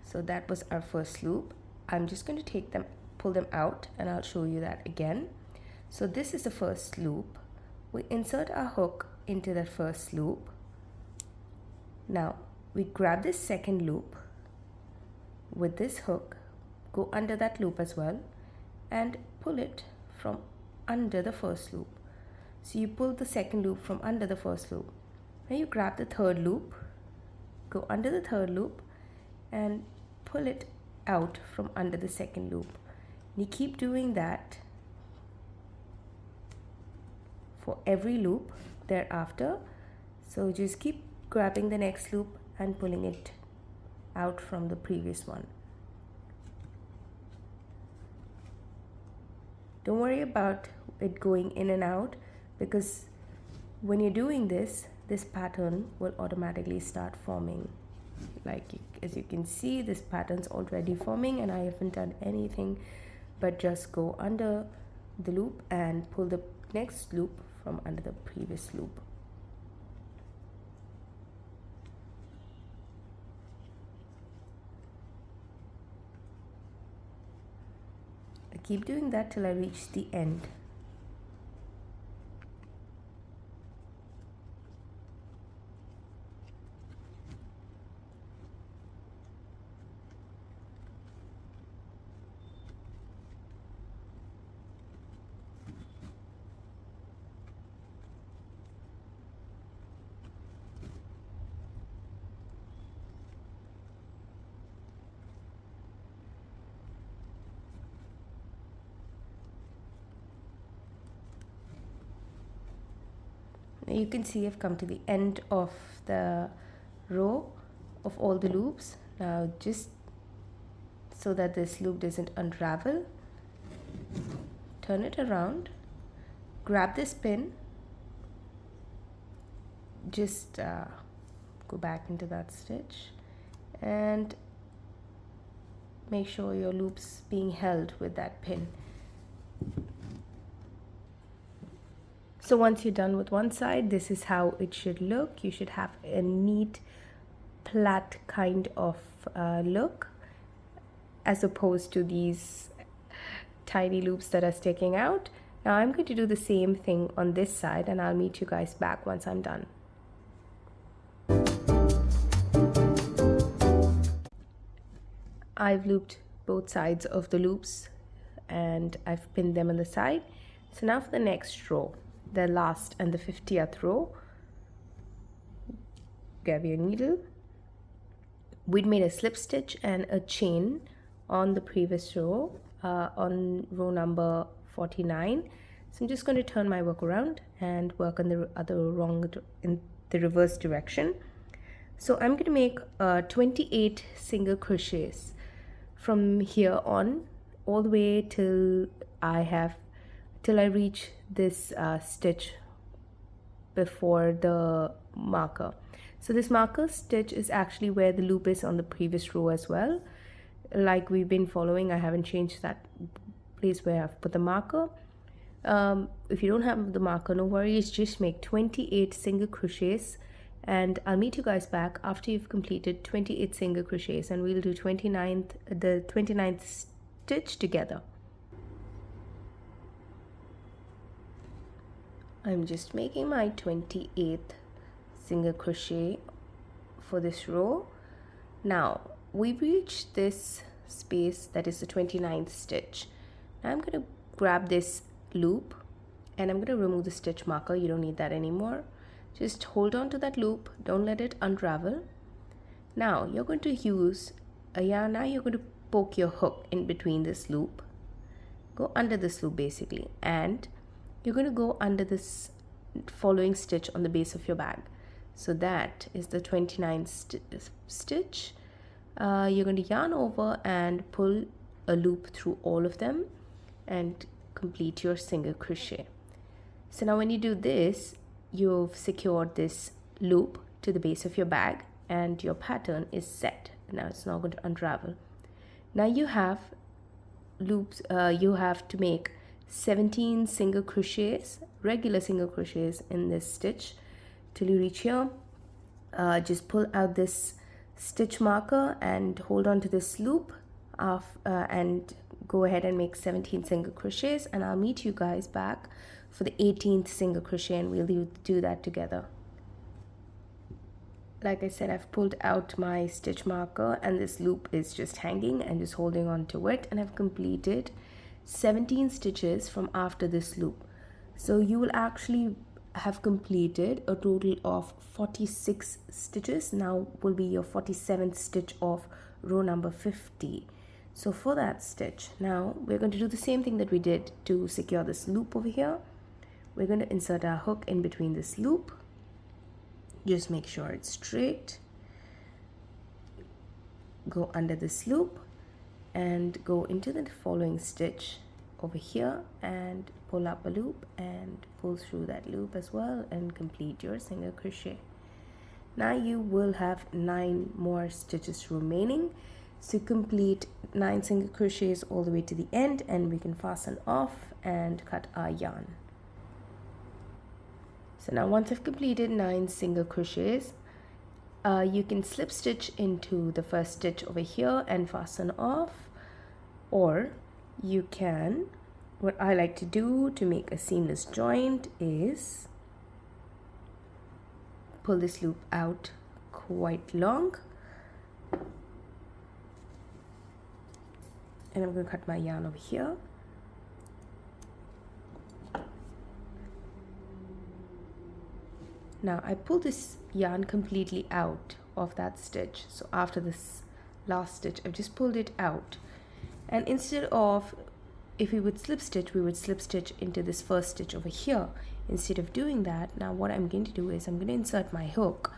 So that was our first loop. I'm just going to take them pull them out, and I'll show you that again. So this is the first loop. We insert our hook into that first loop. Now we grab this second loop with this hook, go under that loop as well, and pull it from under the first loop. So you pull the second loop from under the first loop. Now you grab the third loop, go under the third loop, and pull it out from under the second loop. And you keep doing that for every loop thereafter. So just keep grabbing the next loop and pulling it out from the previous one. Don't worry about it going in and out, because when you're doing this, this pattern will automatically start forming. As you can see, this pattern's already forming, and I haven't done anything but just go under the loop and pull the next loop from under the previous loop. I keep doing that till I reach the end. You can see I've come to the end of the row of all the loops. Now, just so that this loop doesn't unravel, turn it around, grab this pin, just go back into that stitch, and make sure your loop's being held with that pin. So once you're done with one side, this is how it should look. You should have a neat plait kind of look, as opposed to these tiny loops that are sticking out. Now I'm going to do the same thing on this side, and I'll meet you guys back once I'm done. I've looped both sides of the loops and I've pinned them on the side. So now for the next row, the last and the 50th row, grab your needle. We'd made a slip stitch and a chain on the previous row, on row number 49. So I'm just going to turn my work around and work on the in the reverse direction. So I'm going to make 28 single crochets from here on, all the way till I reach this stitch before the marker. So this marker stitch is actually where the loop is on the previous row as well. Like we've been following, I haven't changed that place where I've put the marker. If you don't have the marker, no worries, just make 28 single crochets, and I'll meet you guys back after you've completed 28 single crochets, and we'll do the 29th stitch together. I'm just making my 28th single crochet for this row. Now we've reached this space that is the 29th stitch. Now I'm going to grab this loop and I'm going to remove the stitch marker. You don't need that anymore. Just hold on to that loop, don't let it unravel. Now you're going to use a yarn. Now you're going to poke your hook in between this loop, go under this loop basically, and you're going to go under this following stitch on the base of your bag. So that is the 29th stitch. You're going to yarn over and pull a loop through all of them and complete your single crochet. So now when you do this, you've secured this loop to the base of your bag and your pattern is set. Now it's not going to unravel. Now you have loops, you have to make 17 single crochets, regular single crochets in this stitch till you reach here. Just pull out this stitch marker and hold on to this loop and go ahead and make 17 single crochets, and I'll meet you guys back for the 18th single crochet, and we'll do that together. Like I said, I've pulled out my stitch marker and this loop is just hanging and just holding on to it, and I've completed 17 stitches from after this loop. So you will actually have completed a total of 46 stitches. Now will be your 47th stitch of row number 50. So for that stitch, now we're going to do the same thing that we did to secure this loop over here. We're going to insert our hook in between this loop. Just make sure it's straight. Go under this loop and go into the following stitch over here and pull up a loop and pull through that loop as well and complete your single crochet. Now you will have 9 more stitches remaining. So complete 9 single crochets all the way to the end, and we can fasten off and cut our yarn. So now once I've completed 9 single crochets, you can slip stitch into the first stitch over here and fasten off, or you can, what I like to do to make a seamless joint is pull this loop out quite long, and I'm going to cut my yarn over here. Now I pull this yarn completely out of that stitch. So after this last stitch, I've just pulled it out. And instead of, if we would slip stitch, we would slip stitch into this first stitch over here. Instead of doing that, now what I'm going to do is I'm going to insert my hook.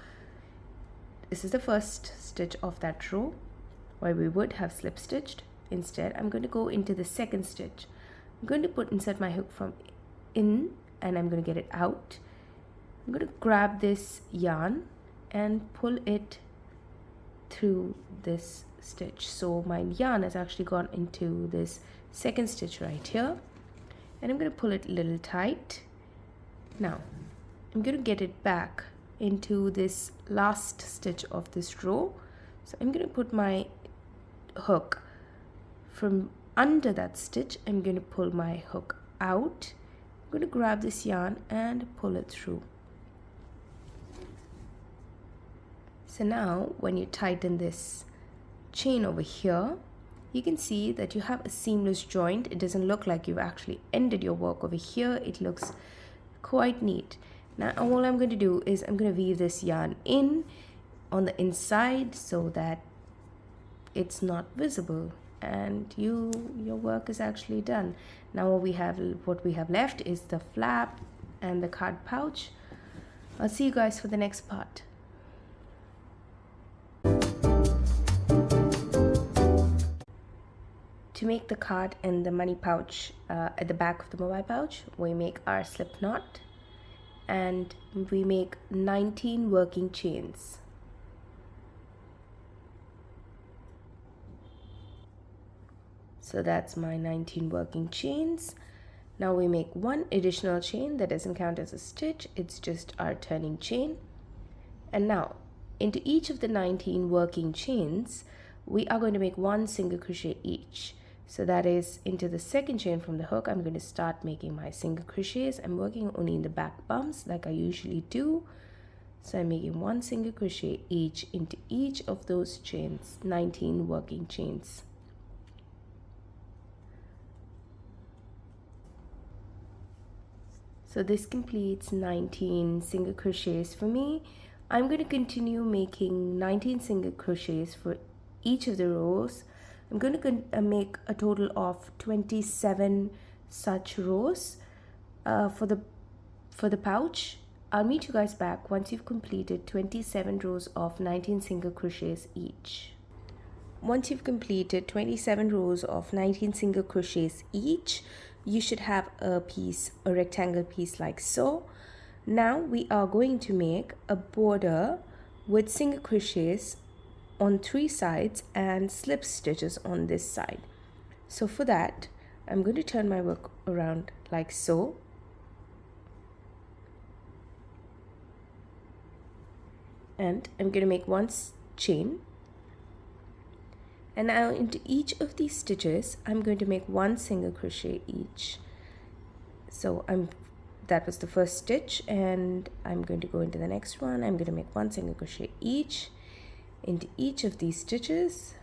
This is the first stitch of that row where we would have slip stitched. Instead, I'm going to go into the second stitch. I'm going to insert my hook from in, and I'm going to get it out. I'm going to grab this yarn and pull it through this stitch. So my yarn has actually gone into this second stitch right here, and I'm going to pull it a little tight. Now I'm going to get it back into this last stitch of this row. So I'm going to put my hook from under that stitch. I'm going to pull my hook out. I'm going to grab this yarn and pull it through. So now when you tighten this chain over here, you can see that you have a seamless joint. It doesn't look like you've actually ended your work over here. It looks quite neat. Now all I'm going to do is I'm going to weave this yarn in on the inside so that it's not visible, and your work is actually done. Now what we have left is the flap and the card pouch. I'll see you guys for the next part. To make the card and the money pouch at the back of the mobile pouch, we make our slip knot and we make 19 working chains. So that's my 19 working chains. Now we make one additional chain that doesn't count as a stitch, it's just our turning chain. And now into each of the 19 working chains, we are going to make one single crochet each. So that is into the second chain from the hook, I'm going to start making my single crochets. I'm working only in the back bumps like I usually do. So I'm making one single crochet each into each of those chains, 19 working chains. So this completes 19 single crochets for me. I'm going to continue making 19 single crochets for each of the rows. I'm going to make a total of 27 such rows for the pouch. I'll meet you guys back once you've completed 27 rows of 19 single crochets each. Once you've completed 27 rows of 19 single crochets each, you should have a rectangle piece like so. Now we are going to make a border with single crochets on 3 sides and slip stitches on this side. So for that, I'm going to turn my work around like so. And I'm going to make one chain. And now into each of these stitches I'm going to make one single crochet each. So that was the first stitch, and I'm going to go into the next one. I'm going to make one single crochet each into each of these stitches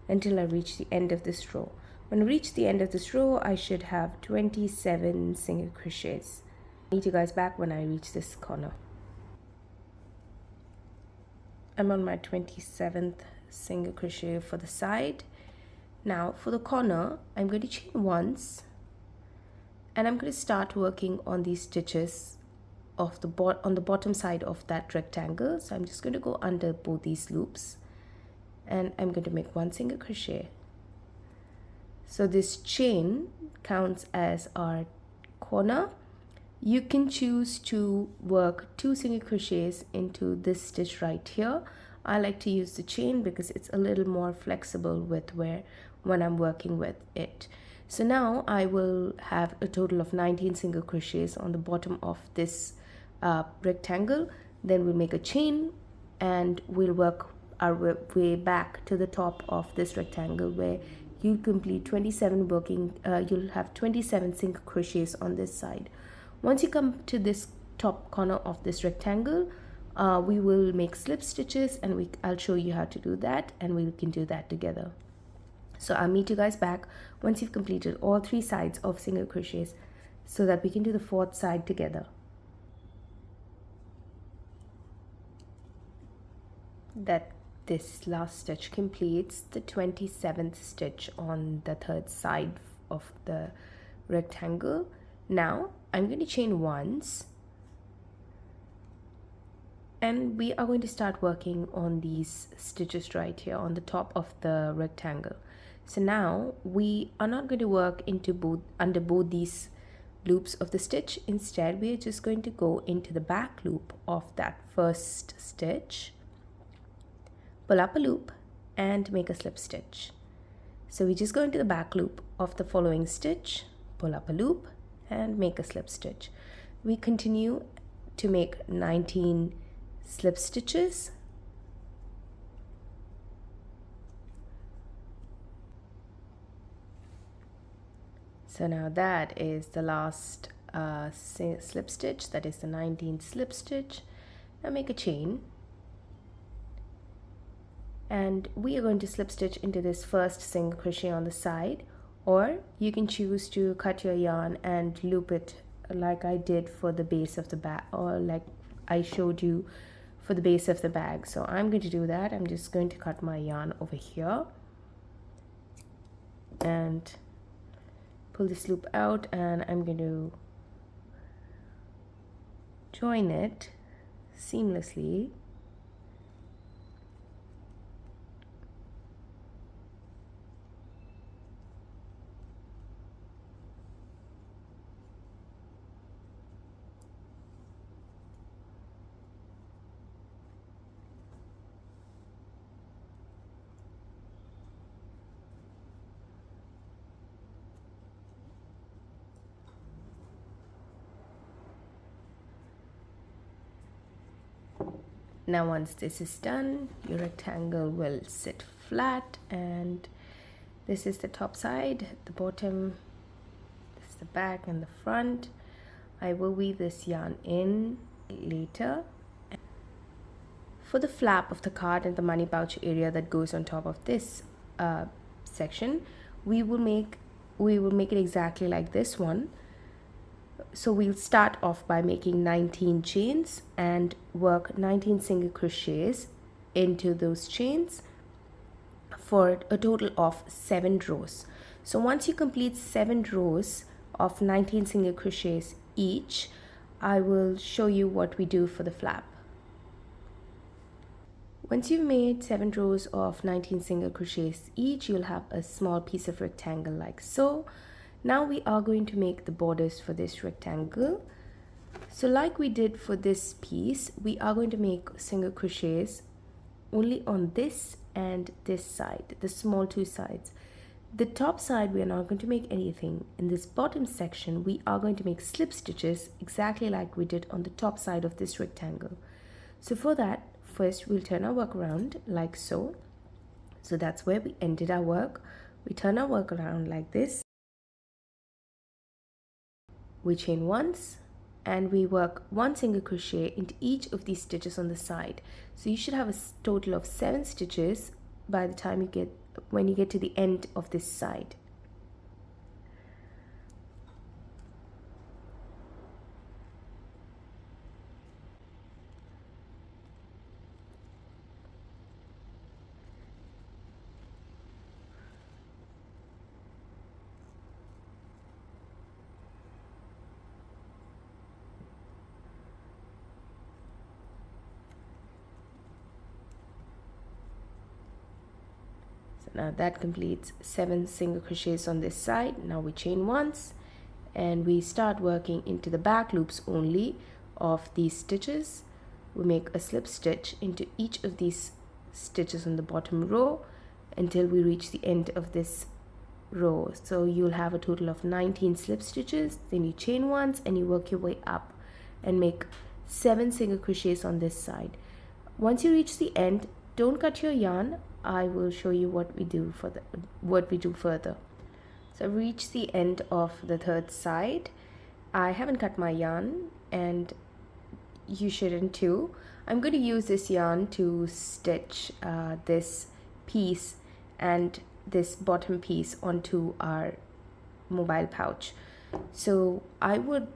until I reach the end of this row. When I reach the end of this row, I should have 27 single crochets. I'll meet you guys back when I reach this corner. I'm on my 27th single crochet for the side. Now for the corner, I'm going to chain once, and I'm going to start working on these stitches of on the bottom side of that rectangle. So I'm just going to go under both these loops, and I'm going to make one single crochet. So this chain counts as our corner. You can choose to work 2 single crochets into this stitch right here. I like to use the chain because it's a little more flexible with when I'm working with it. So now I will have a total of 19 single crochets on the bottom of this rectangle. Then we'll make a chain, and we'll work our way back to the top of this rectangle, where you'll complete 27 you'll have 27 single crochets on this side. Once you come to this top corner of this rectangle, we will make slip stitches, and I'll show you how to do that, and we can do that together. So I'll meet you guys back once you've completed all 3 sides of single crochets, so that we can do the 4th side together. This last stitch completes the 27th stitch on the 3rd side of the rectangle. Now I'm going to chain once, and we are going to start working on these stitches right here on the top of the rectangle. So now we are not going to work under both these loops of the stitch. Instead, we are just going to go into the back loop of that first stitch, pull up a loop, and make a slip stitch. So we just go into the back loop of the following stitch, pull up a loop, and make a slip stitch. We continue to make 19 slip stitches. So now that is the last slip stitch, that is the 19th slip stitch. Now make a chain, and we are going to slip stitch into this first single crochet on the side, or you can choose to cut your yarn and loop it like I did for the base of the bag, or like I showed you for the base of the bag. So I'm going to do that. I'm just going to cut my yarn over here and pull this loop out, and I'm going to join it seamlessly. Now once this is done, your rectangle will sit flat, and this is the top side, the bottom, this is the back and the front. I will weave this yarn in later. For the flap of the card and the money pouch area that goes on top of this section, we will make it exactly like this one. So we'll start off by making 19 chains and work 19 single crochets into those chains for a total of 7 rows. So once you complete 7 rows of 19 single crochets each, I will show you what we do for the flap. Once you've made 7 rows of 19 single crochets each, you'll have a small piece of rectangle like so. Now we are going to make the borders for this rectangle. So like we did for this piece, we are going to make single crochets only on this and this side, the small 2 sides. The top side we are not going to make anything. In this bottom section we are going to make slip stitches exactly like we did on the top side of this rectangle. So for that, first we'll turn our work around like so. So that's where we ended our work. We turn our work around like this. We chain once and we work 1 single crochet into each of these stitches on the side. So you should have a total of 7 stitches by the time when you get to the end of this side. Now that completes 7 single crochets on this side. Now we chain once and we start working into the back loops only of these stitches. We make a slip stitch into each of these stitches on the bottom row until we reach the end of this row. So you'll have a total of 19 slip stitches. Then you chain once and you work your way up and make 7 single crochets on this side. Once you reach the end, don't cut your yarn. I will show you what we do further. So I've reached the end of the third side. I haven't cut my yarn and you shouldn't too. I'm going to use this yarn to stitch this piece and this bottom piece onto our mobile pouch. So I would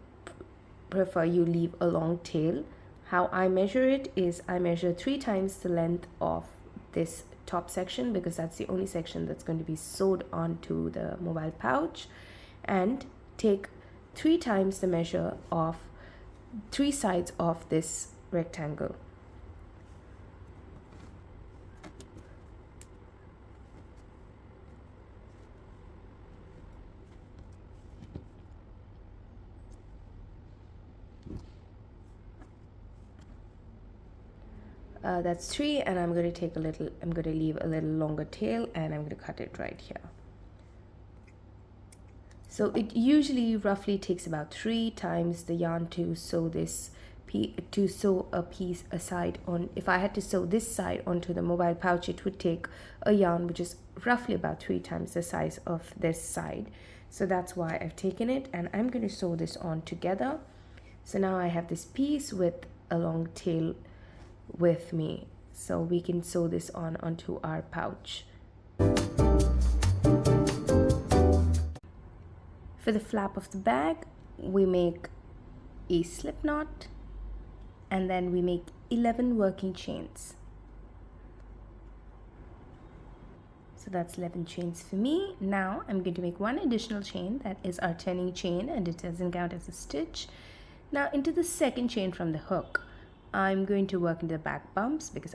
prefer you leave a long tail. How I measure it is I measure 3 times the length of this top section, because that's the only section that's going to be sewed onto the mobile pouch, and take 3 times the measure of 3 sides of this rectangle. That's 3, and I'm going to leave a little longer tail, and I'm going to cut it right here. So it usually roughly takes about 3 times the yarn to sew a piece aside on. If I had to sew this side onto the mobile pouch, it would take a yarn which is roughly about 3 times the size of this side. So that's why I've taken it, and I'm going to sew this on together. So now I have this piece with a long tail with me, so we can sew this onto our pouch. For the flap of the bag, we make a slip knot and then we make 11 working chains. So that's 11 chains for me. Now I'm going to make 1 additional chain, that is our turning chain, and it doesn't count as a stitch. Now into the second chain from the hook, I'm going to work into the back bumps because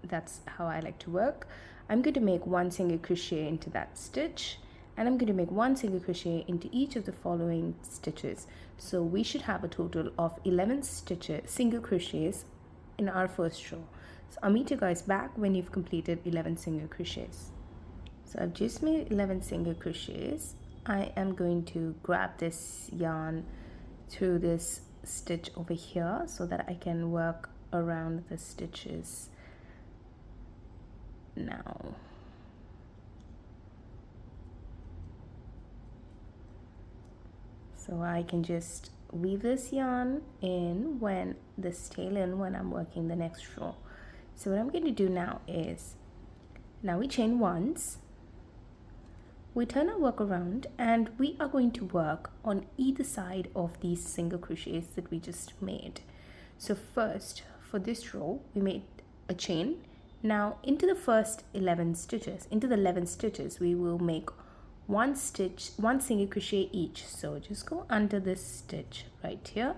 that's how I like to work. I'm going to make 1 single crochet into that stitch, and I'm going to make 1 single crochet into each of the following stitches. So we should have a total of 11 single crochets in our first row. So I'll meet you guys back when you've completed 11 single crochets. So I've just made 11 single crochets. I am going to grab this yarn through this stitch over here so that I can work around the stitches now. So I can just weave this yarn in when I'm working the next row. So what I'm going to do now is, now we chain once, we turn our work around, and we are going to work on either side of these single crochets that we just made. So first, for this row, we made a chain. Now into the 11 stitches, we will make 1 single crochet each. So just go under this stitch right here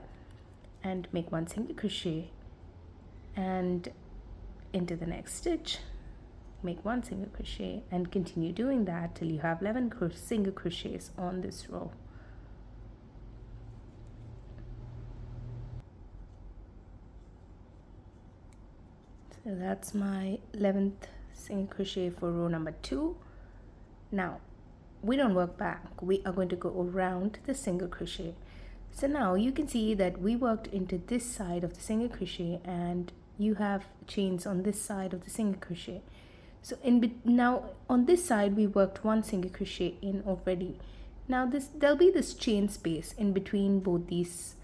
and make 1 single crochet, and into the next stitch make 1 single crochet, and continue doing that till you have 11 single crochets on this row. So that's my 11th single crochet for row number 2. Now we don't work back, we are going to go around the single crochet. So now you can see that we worked into this side of the single crochet, and you have chains on this side of the single crochet. So now on this side we worked one single crochet in already. Now there'll be this chain space in between both these,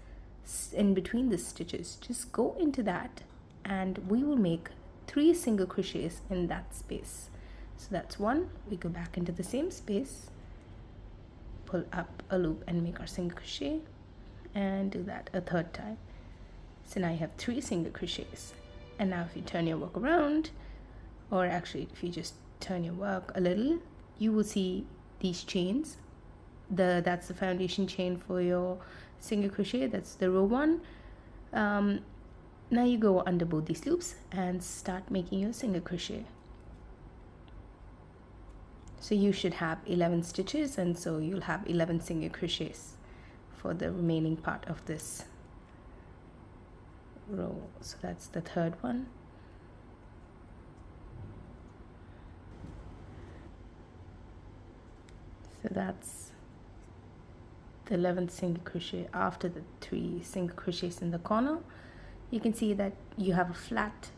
in between the stitches. Just go into that and we will make 3 single crochets in that space. So that's one. We go back into the same space, pull up a loop and make our single crochet, and do that a third time. So now you have 3 single crochets. And now if you turn your work around, or actually if you just turn your work a little, you will see these chains. That's the foundation chain for your single crochet. That's the row 1. Now you go under both these loops and start making your single crochet. So you should have 11 stitches, and so you'll have 11 single crochets for the remaining part of this row. So that's the third one. So that's the 11th single crochet after the 3 single crochets in the corner. You can see that you have a flat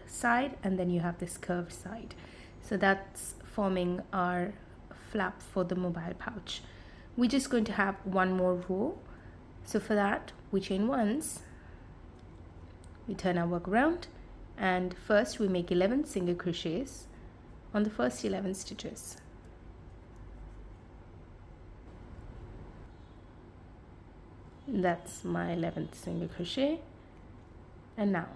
side and then you have this curved side. So that's forming our flap for the mobile pouch. We're just going to have one more row. So for that, we chain once, we turn our work around, and first we make 11 single crochets on the first 11 stitches. That's my 11th single crochet. And now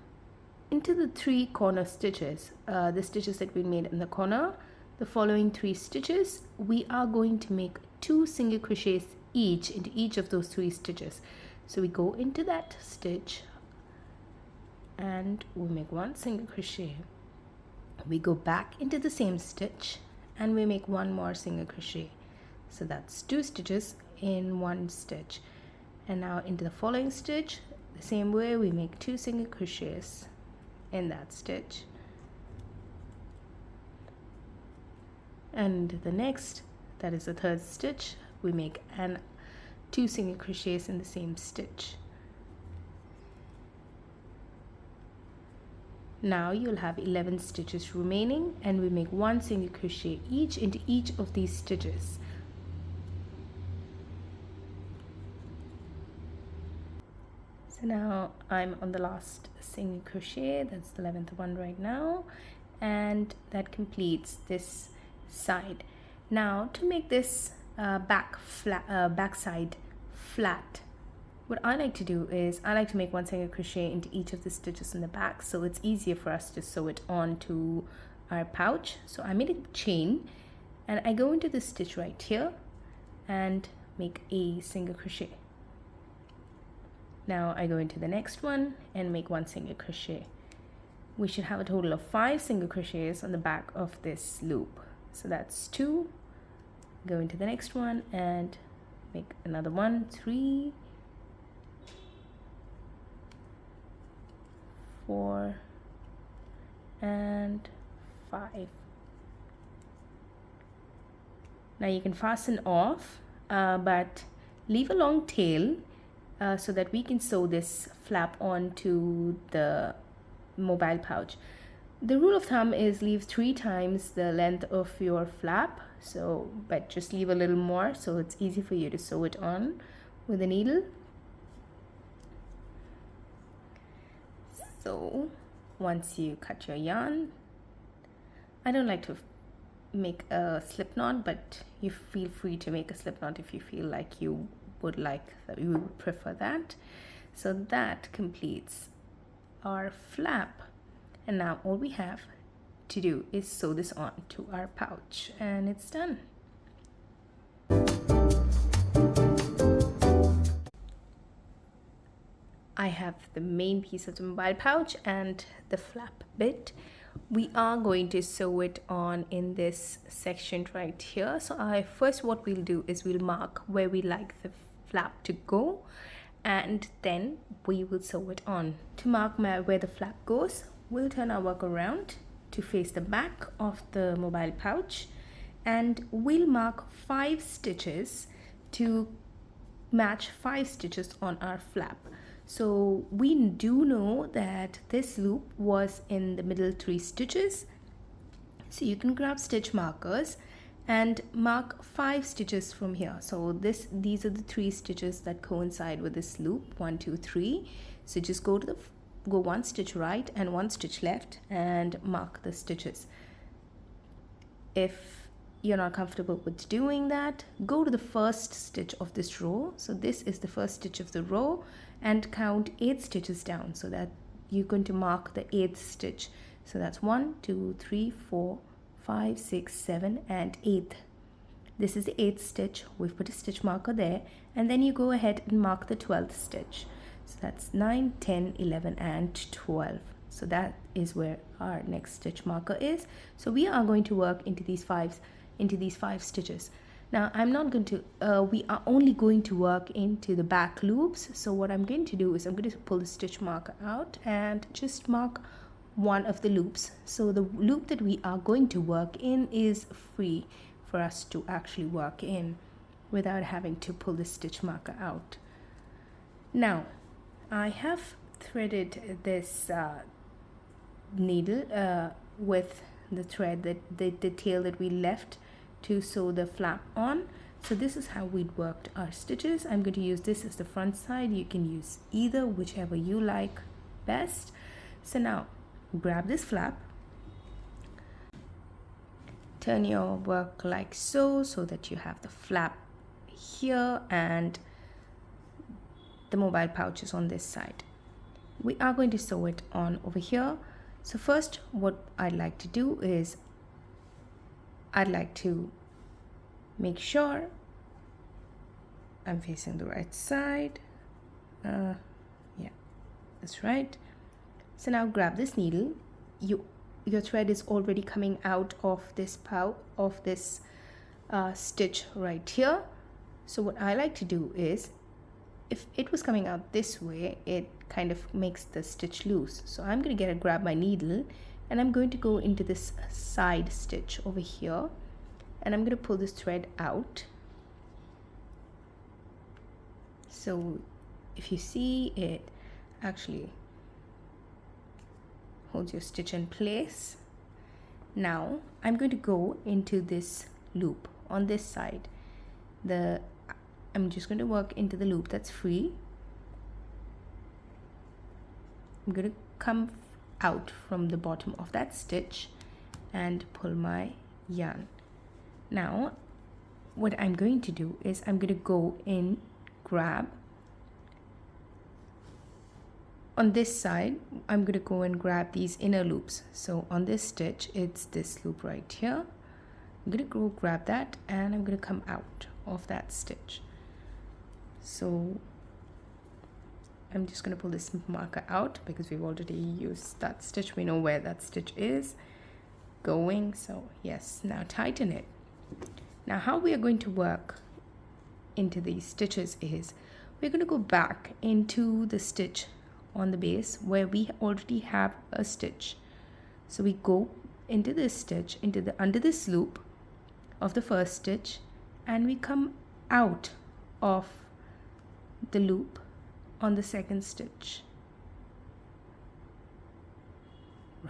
into the 3 corner stitches, the stitches that we made in the corner, the following 3 stitches, we are going to make 2 single crochets each into each of those 3 stitches. So we go into that stitch and we make 1 single crochet. We go back into the same stitch and we make 1 more single crochet. So that's 2 stitches in 1 stitch. And now into the following stitch, the same way, we make 2 single crochets in that stitch. And the next, that is the 3rd stitch, we make 2 single crochets in the same stitch. Now you'll have 11 stitches remaining, and we make 1 single crochet each into each of these stitches. So now I'm on the last single crochet, that's the 11th one right now, and that completes this side. Now to make this back side flat, what I like to do is I like to make 1 single crochet into each of the stitches in the back, so it's easier for us to sew it onto our pouch. So I made a chain and I go into the stitch right here and make a single crochet. Now I go into the next one and make 1 single crochet. We should have a total of 5 single crochets on the back of this loop. So that's 2. Go into the next one and make another 1, 3, 4, and 5. Now you can fasten off, but leave a long tail so that we can sew this flap onto the mobile pouch. The rule of thumb is leave 3 times the length of your flap, but just leave a little more so it's easy for you to sew it on with a needle. So once you cut your yarn, I don't like to make a slip knot, but you feel free to make a slip knot if you feel like you would prefer that. So that completes our flap, and now all we have to do is sew this on to our pouch, and it's done. I have the main piece of the mobile pouch and the flap bit. We are going to sew it on in this section right here. So what we'll do is we'll mark where we like the flap to go, and then we will sew it on. To mark where the flap goes, we'll turn our work around to face the back of the mobile pouch, and we'll mark 5 stitches to match 5 stitches on our flap. So we do know that this loop was in the middle 3 stitches, So you can grab stitch markers and mark 5 stitches from here. So these are the 3 stitches that coincide with this loop, 1, 2, 3. So just go 1 stitch right and 1 stitch left and mark the stitches. If you're not comfortable with doing that, go to the first stitch of this row. So this is the first stitch of the row, and count 8 stitches down, so that you're going to mark the 8th stitch. So that's 1, 2, 3, 4, 5, 6, 7 and 8th. This is the 8th stitch. We've put a stitch marker there, and then you go ahead and mark the 12th stitch. So that's 9, 10, 11 and 12. So that is where our next stitch marker is. So we are going to work into these 5 stitches. Now I'm not going to we are only going to work into the back loops. So what I'm going to do is I'm going to pull the stitch marker out and just mark one of the loops. So the loop that we are going to work in is free for us to actually work in without having to pull the stitch marker out. Now I have threaded this needle with the thread the tail that we left to sew the flap on. So this is how we'd worked our stitches. I'm going to use this as the front side. You can use either, whichever you like best. So now grab this flap, turn your work like so that you have the flap here and the mobile pouches on this side. We are going to sew it on over here. So first what I'd like to do is I'd like to make sure I'm facing the right side. Yeah, that's right. So now grab this needle. Your thread is already coming out of this stitch right here. So what I like to do is, if it was coming out this way, it kind of makes the stitch loose. So I'm going to grab my needle and I'm going to go into this side stitch over here, and I'm going to pull this thread out. So if you see, it actually holds your stitch in place. Now I'm going to go into this loop on this side. I'm just going to work into the loop that's free. I'm going to come out from the bottom of that stitch and pull my yarn. Now what I'm going to do is I'm going to go in, grab on this side. I'm going to go and grab these inner loops. So on this stitch, it's this loop right here. I'm going to go grab that and I'm going to come out of that stitch. So I'm just going to pull this marker out because we've already used that stitch. We know where that stitch is going. So yes, now tighten it. Now how we are going to work into these stitches is we're going to go back into the stitch on the base where we already have a stitch. So we go into this stitch, under this loop of the first stitch, and we come out of the loop on the second stitch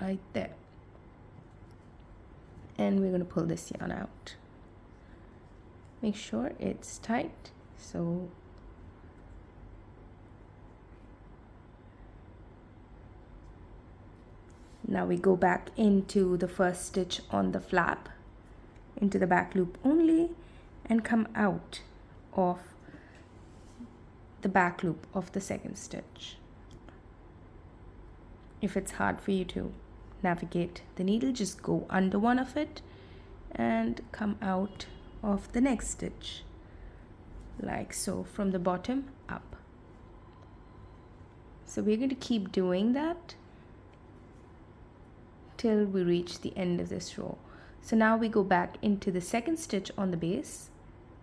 right there, and we're going to pull this yarn out. Make sure it's tight. So now we go back into the first stitch on the flap, into the back loop only, and come out of the back loop of the second stitch. If it's hard for you to navigate the needle, just go under one of it and come out of the next stitch like so, from the bottom up. So we're going to keep doing that till we reach the end of this row. So now we go back into the second stitch on the base,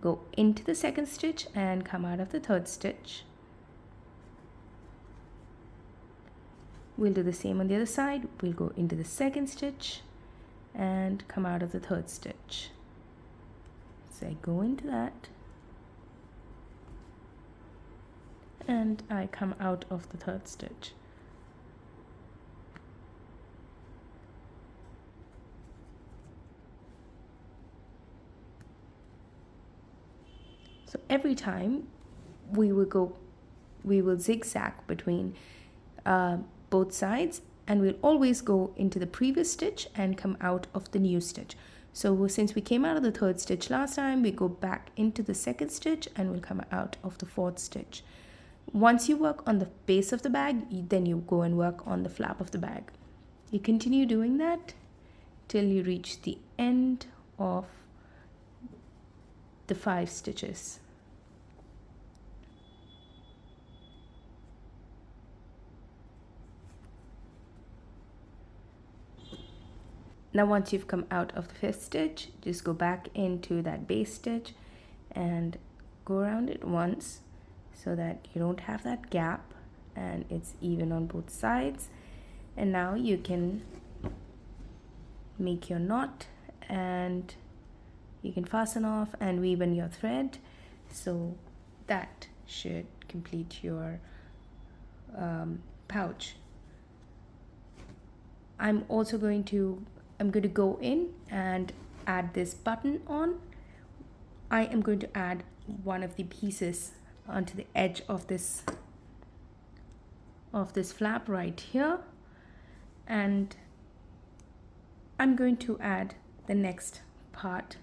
go into the second stitch and come out of the third stitch. We'll do the same on the other side. We'll go into the second stitch and come out of the third stitch. So I go into that and I come out of the third stitch. So every time we will zigzag between both sides, and we'll always go into the previous stitch and come out of the new stitch. So since we came out of the third stitch last time, we go back into the second stitch and we'll come out of the fourth stitch. Once you work on the base of the bag, then you go and work on the flap of the bag. You continue doing that till you reach the end of the 5 stitches. Now once you've come out of the 5th stitch, just go back into that base stitch and go around it once so that you don't have that gap and it's even on both sides. And now you can make your knot and you can fasten off and weave in your thread. So that should complete your pouch. I'm going to go in and add this button on. I am going to add one of the pieces onto the edge of this flap right here, and I'm going to add the next part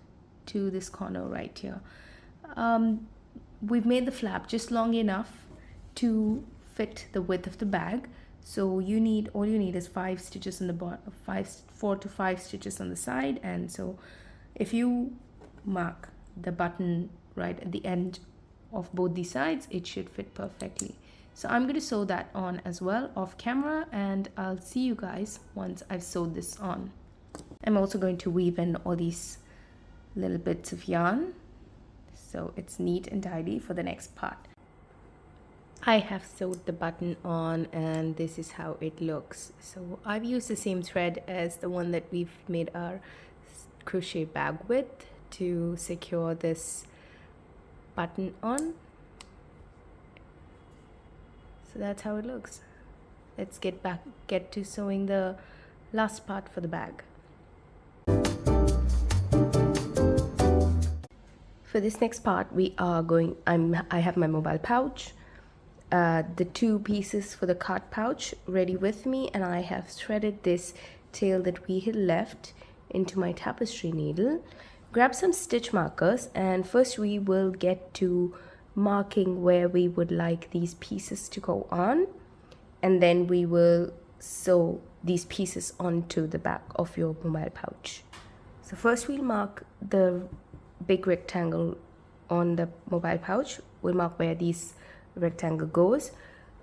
to this corner right here. We've made the flap just long enough to fit the width of the bag, so all you need is 5 stitches on the bottom, 4 to 5 stitches on the side. And so if you mark the button right at the end of both these sides, it should fit perfectly. So I'm going to sew that on as well off camera, and I'll see you guys once I've sewed this on. I'm also going to weave in all these little bits of yarn so it's neat and tidy for the next part. I have sewed the button on and this is how it looks. So I've used the same thread as the one that we've made our crochet bag with to secure this button on. So that's how it looks. Let's get to sewing the last part for the bag. For this next part, I have my mobile pouch, the 2 pieces for the card pouch ready with me, and I have threaded this tail that we had left into my tapestry needle. Grab some stitch markers, and first we will get to marking where we would like these pieces to go on, and then we will sew these pieces onto the back of your mobile pouch. So first we'll mark the big rectangle on the mobile pouch. We'll mark where this rectangle goes.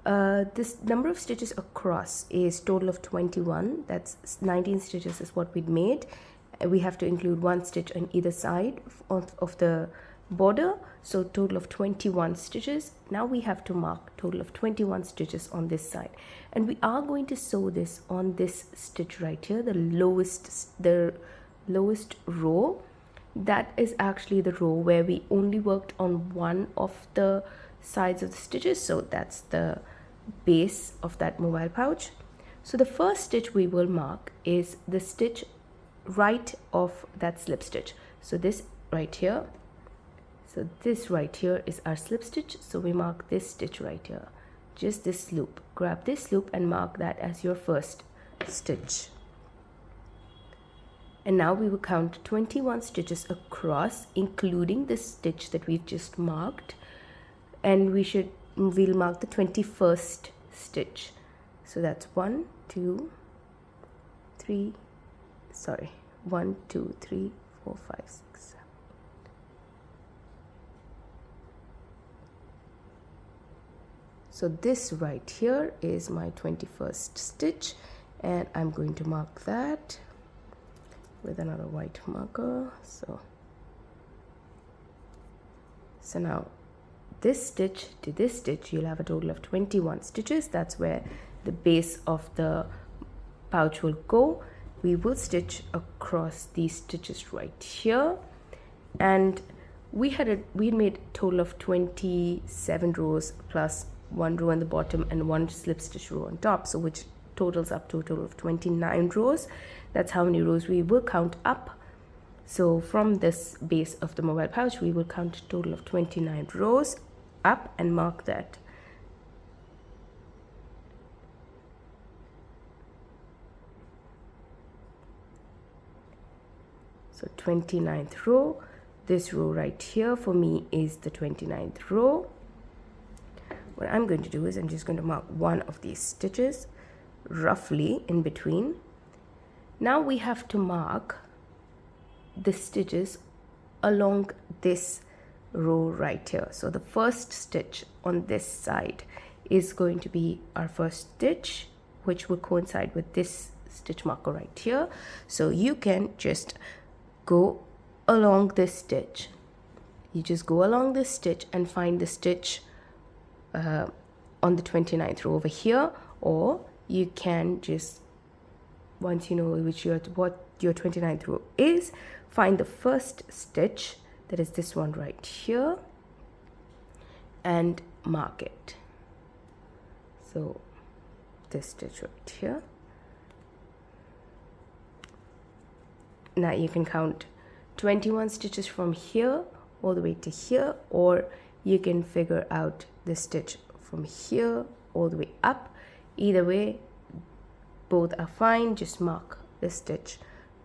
This number of stitches across is total of 21. That's 19 stitches is what we'd made. We have to include 1 stitch on either side of the border, so total of 21 stitches. Now we have to mark total of 21 stitches on this side, and we are going to sew this on this stitch right here, the lowest row. That is actually the row where we only worked on one of the sides of the stitches, so that's the base of that mobile pouch. So the first stitch we will mark is the stitch right of that slip stitch. So this right here, so this right here is our slip stitch, so we mark this stitch right here, just this loop. Grab this loop and mark that as your first stitch. And now we will count 21 stitches across, including the stitch that we've just marked, and we'll mark the 21st stitch. So that's 1 2 3 4 5 6 7. So this right here is my 21st stitch, and I'm going to mark that with another white marker. So now this stitch to this stitch, you'll have a total of 21 stitches. That's where the base of the pouch will go. We will stitch across these stitches right here, and we had made a total of 27 rows plus 1 row on the bottom and 1 slip stitch row on top, so which totals up to a total of 29 rows. That's how many rows we will count up. So from this base of the mobile pouch, we will count a total of 29 rows up and mark that. So 29th row, this row right here for me is the 29th row. What I'm going to do is I'm just going to mark one of these stitches roughly in between. Now we have to mark the stitches along this row right here. So the first stitch on this side is going to be our first stitch, which will coincide with this stitch marker right here. So you can just go along this stitch. You just go along this stitch and find the stitch on the 29th row over here, or you can just, once you know what your 29th row is, find the first stitch, that is this one right here, and mark it. So this stitch right here. Now you can count 21 stitches from here all the way to here, or you can figure out the stitch from here all the way up. Either way, both are fine. Just mark the stitch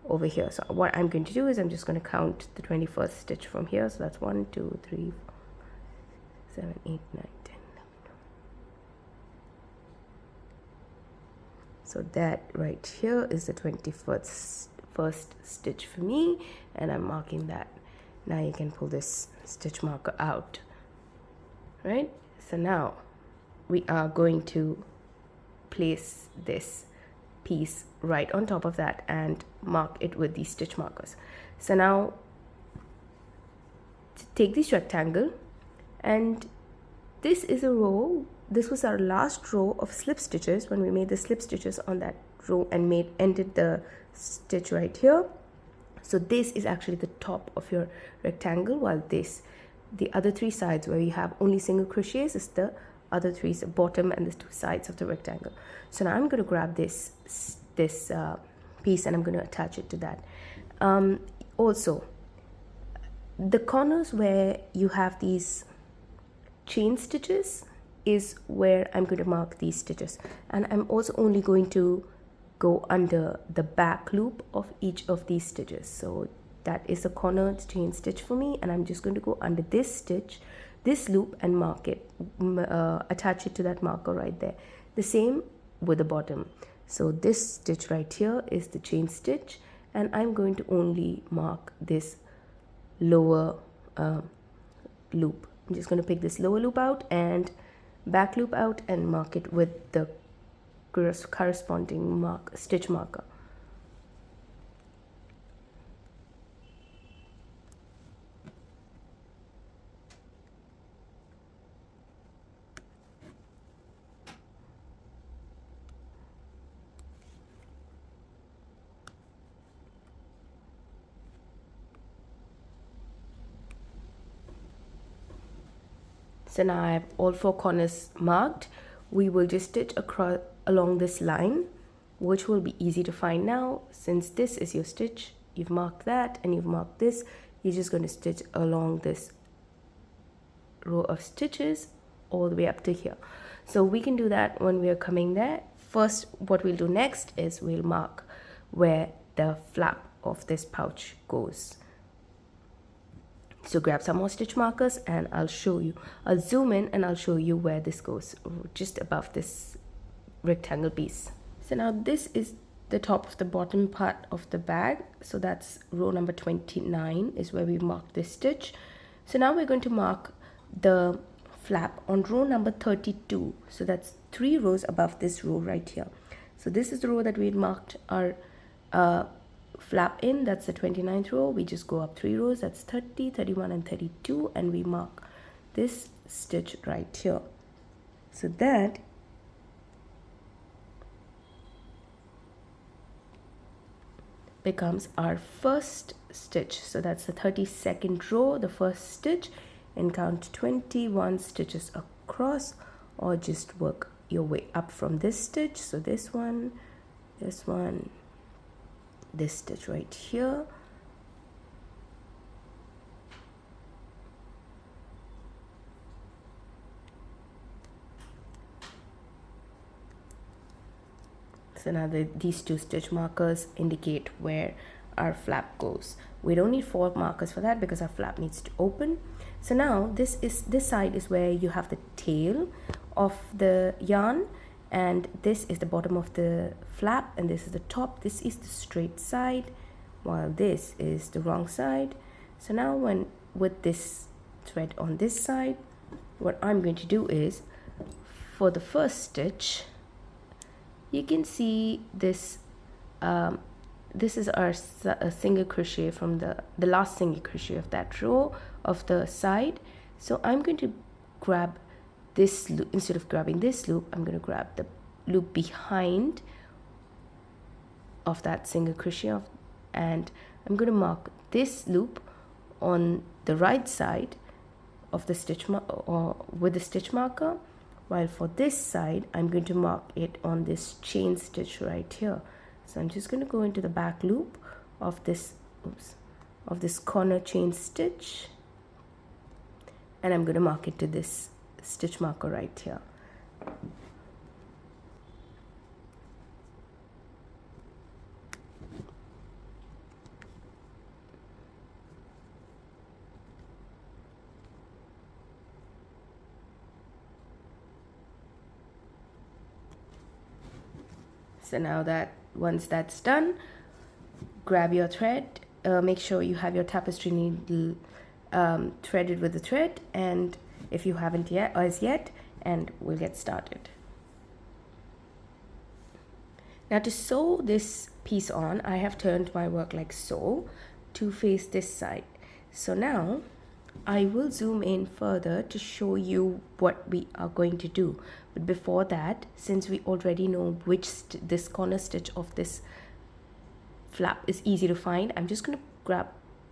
over here. So what I'm going to do is I'm just going to count the 21st stitch from here. So that's 1 2 3 4 7 8 9 10 11. So that right here is the 21st first stitch for me, and I'm marking that. Now you can pull this stitch marker out, right? So now we are going to place this piece right on top of that and mark it with these stitch markers. So now take this rectangle, and this is a row. This was our last row of slip stitches when we made the slip stitches on that row and ended the stitch right here. So this is actually the top of your rectangle, while the other three sides where you have only single crochets is the other three, the bottom and the two sides of the rectangle. So now I'm going to grab this piece and I'm going to attach it to that. Also, the corners where you have these chain stitches is where I'm going to mark these stitches, and I'm also only going to go under the back loop of each of these stitches. So that is a corner chain stitch for me, and I'm just going to go under this stitch, this loop, and mark it, attach it to that marker right there. The same with the bottom. So this stitch right here is the chain stitch, and I'm going to only mark this lower loop. I'm just going to pick this lower loop out and back loop out and mark it with the corresponding stitch marker. So now I have all four corners marked. We will just stitch across along this line, which will be easy to find now. Since this is your stitch, you've marked that and you've marked this, you're just going to stitch along this row of stitches all the way up to here. So we can do that when we are coming there. First, what we'll do next is we'll mark where the flap of this pouch goes. So grab some more stitch markers and I'll show you. I'll zoom in and I'll show you where this goes, just above this rectangle piece. So now this is the top of the bottom part of the bag. So that's row number 29 is where we mark this stitch. So now we're going to mark the flap on row number 32. So that's 3 rows above this row right here. So this is the row that we had marked our flap in. That's the 29th row. We just go up 3 rows. That's 30, 31 and 32, and we mark this stitch right here. So that becomes our first stitch. So that's the 32nd row, the first stitch, and count 21 stitches across, or just work your way up from this stitch. So this one, this stitch right here, So now these two stitch markers indicate where our flap goes. We don't need 4 markers for that because our flap needs to open. So now this side is where you have the tail of the yarn, and this is the bottom of the flap, and this is the top. This is the straight side, while this is the wrong side. So now with this thread on this side, what I'm going to do is, for the first stitch, you can see this this is our single crochet from the last single crochet of that row of the side. So I'm going to grab this loop. Instead of grabbing this loop, I'm going to grab the loop behind of that single crochet and I'm going to mark this loop on the right side of the stitch with the stitch marker, while for this side I'm going to mark it on this chain stitch right here. So I'm just going to go into the back loop of this corner chain stitch, and I'm going to mark it to this stitch marker right here. So now that once that's done, grab your thread, make sure you have your tapestry needle threaded with the thread, and if you haven't yet as yet, and we'll get started. Now to sew this piece on, I have turned my work like so to face this side. So now I will zoom in further to show you what we are going to do. But before that, since we already know which this corner stitch of this flap is easy to find, I'm just going to grab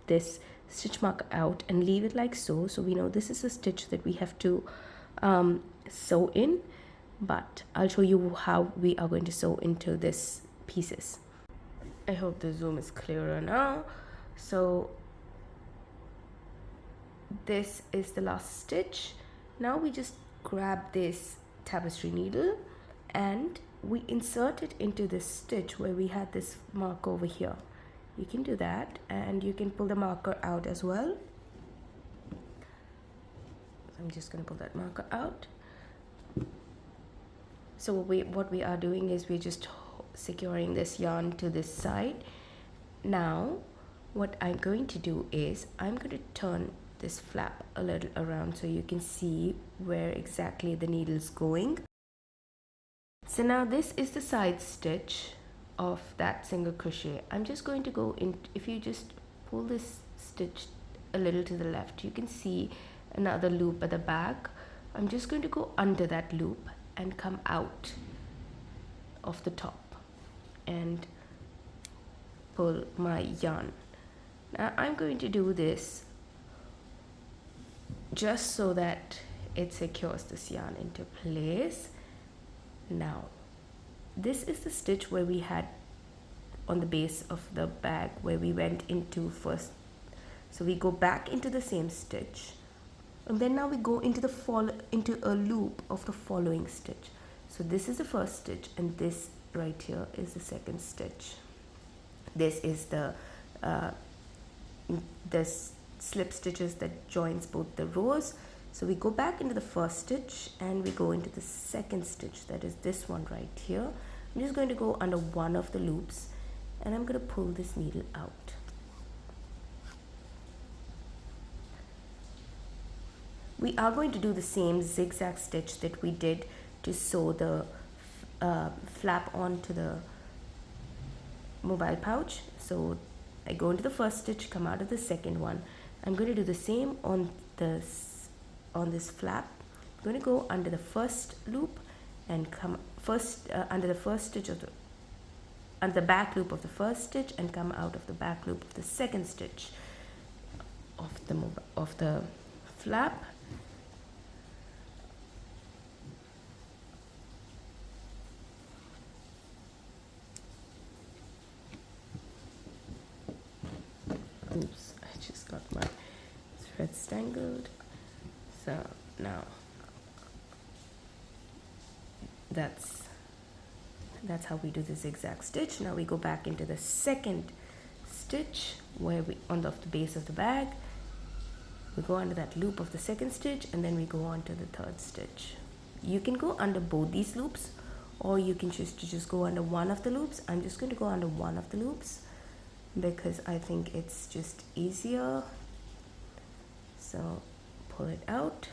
this stitch marker out and leave it like so. So we know this is a stitch that we have to sew in, but I'll show you how we are going to sew into this pieces. I hope the zoom is clearer now. So this is the last stitch. Now we just grab this tapestry needle and we insert it into this stitch where we had this mark over here. You can do that, and you can pull the marker out as well. I'm just going to pull that marker out. So what we are doing is we're just securing this yarn to this side. Now what I'm going to do is I'm going to turn this flap a little around so you can see where exactly the needle is going. So now this is the side stitch of that single crochet. I'm just going to go in. If you just pull this stitch a little to the left, you can see another loop at the back. I'm just going to go under that loop and come out of the top and pull my yarn. Now I'm going to do this just so that it secures this yarn into place. Now this is the stitch where we had on the base of the bag where we went into first. So we go back into the same stitch, and then now we go into into a loop of the following stitch. So this is the first stitch, and this right here is the second stitch. This is the slip stitches that joins both the rows. So we go back into the first stitch and we go into the second stitch, that is this one right here. I'm just going to go under one of the loops and I'm going to pull this needle out. We are going to do the same zigzag stitch that we did to sew the flap onto the mobile pouch. So I go into the first stitch, come out of the second one. I'm going to do the same on this flap. I'm going to go under the first loop and come under the first stitch of under the back loop of the first stitch and come out of the back loop of the second stitch of the flap. Oops, I just got my thread tangled. So now that's That's how we do the zigzag stitch. Now we go back into the second stitch where we on the base of the bag. We go under that loop of the second stitch, and then we go on to the third stitch. You can go under both these loops, or you can choose to just go under one of the loops. I'm just going to go under one of the loops because I think it's just easier. So pull it out,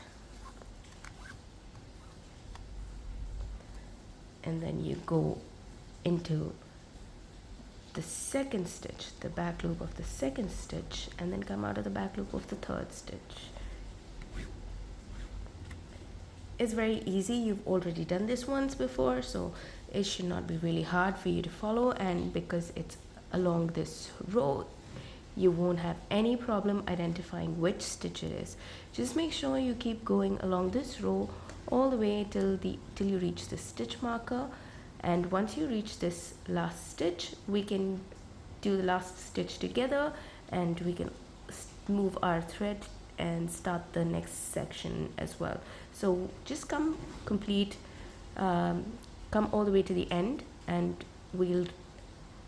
and then you go into the second stitch, the back loop of the second stitch, and then come out of the back loop of the third stitch. It's very easy. You've already done this once before, so it should not be really hard for you to follow, and because it's along this row, you won't have any problem identifying which stitch it is. Just make sure you keep going along this row all the way till you reach the stitch marker. And once you reach this last stitch, we can do the last stitch together, and we can move our thread and start the next section as well. So just come all the way to the end, and we'll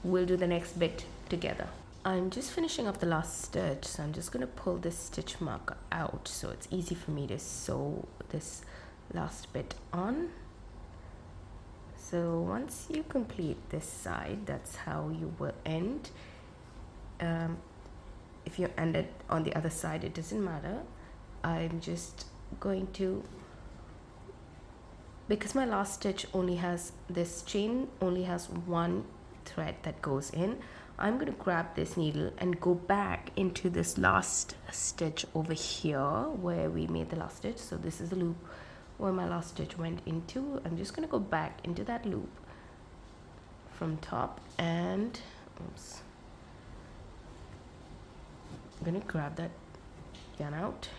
do the next bit together. I'm just finishing up the last stitch, so I'm just going to pull this stitch marker out so it's easy for me to sew this last bit on. So once you complete this side, that's how you will end. If you end it on the other side, it doesn't matter. I'm just going to, because my last stitch only has, this chain only has one thread that goes in, I'm going to grab this needle and go back into this last stitch over here where we made the last stitch. So this is the loop where my last stitch went into. I'm just going to go back into that loop from top, and oops, I'm going to grab that yarn out,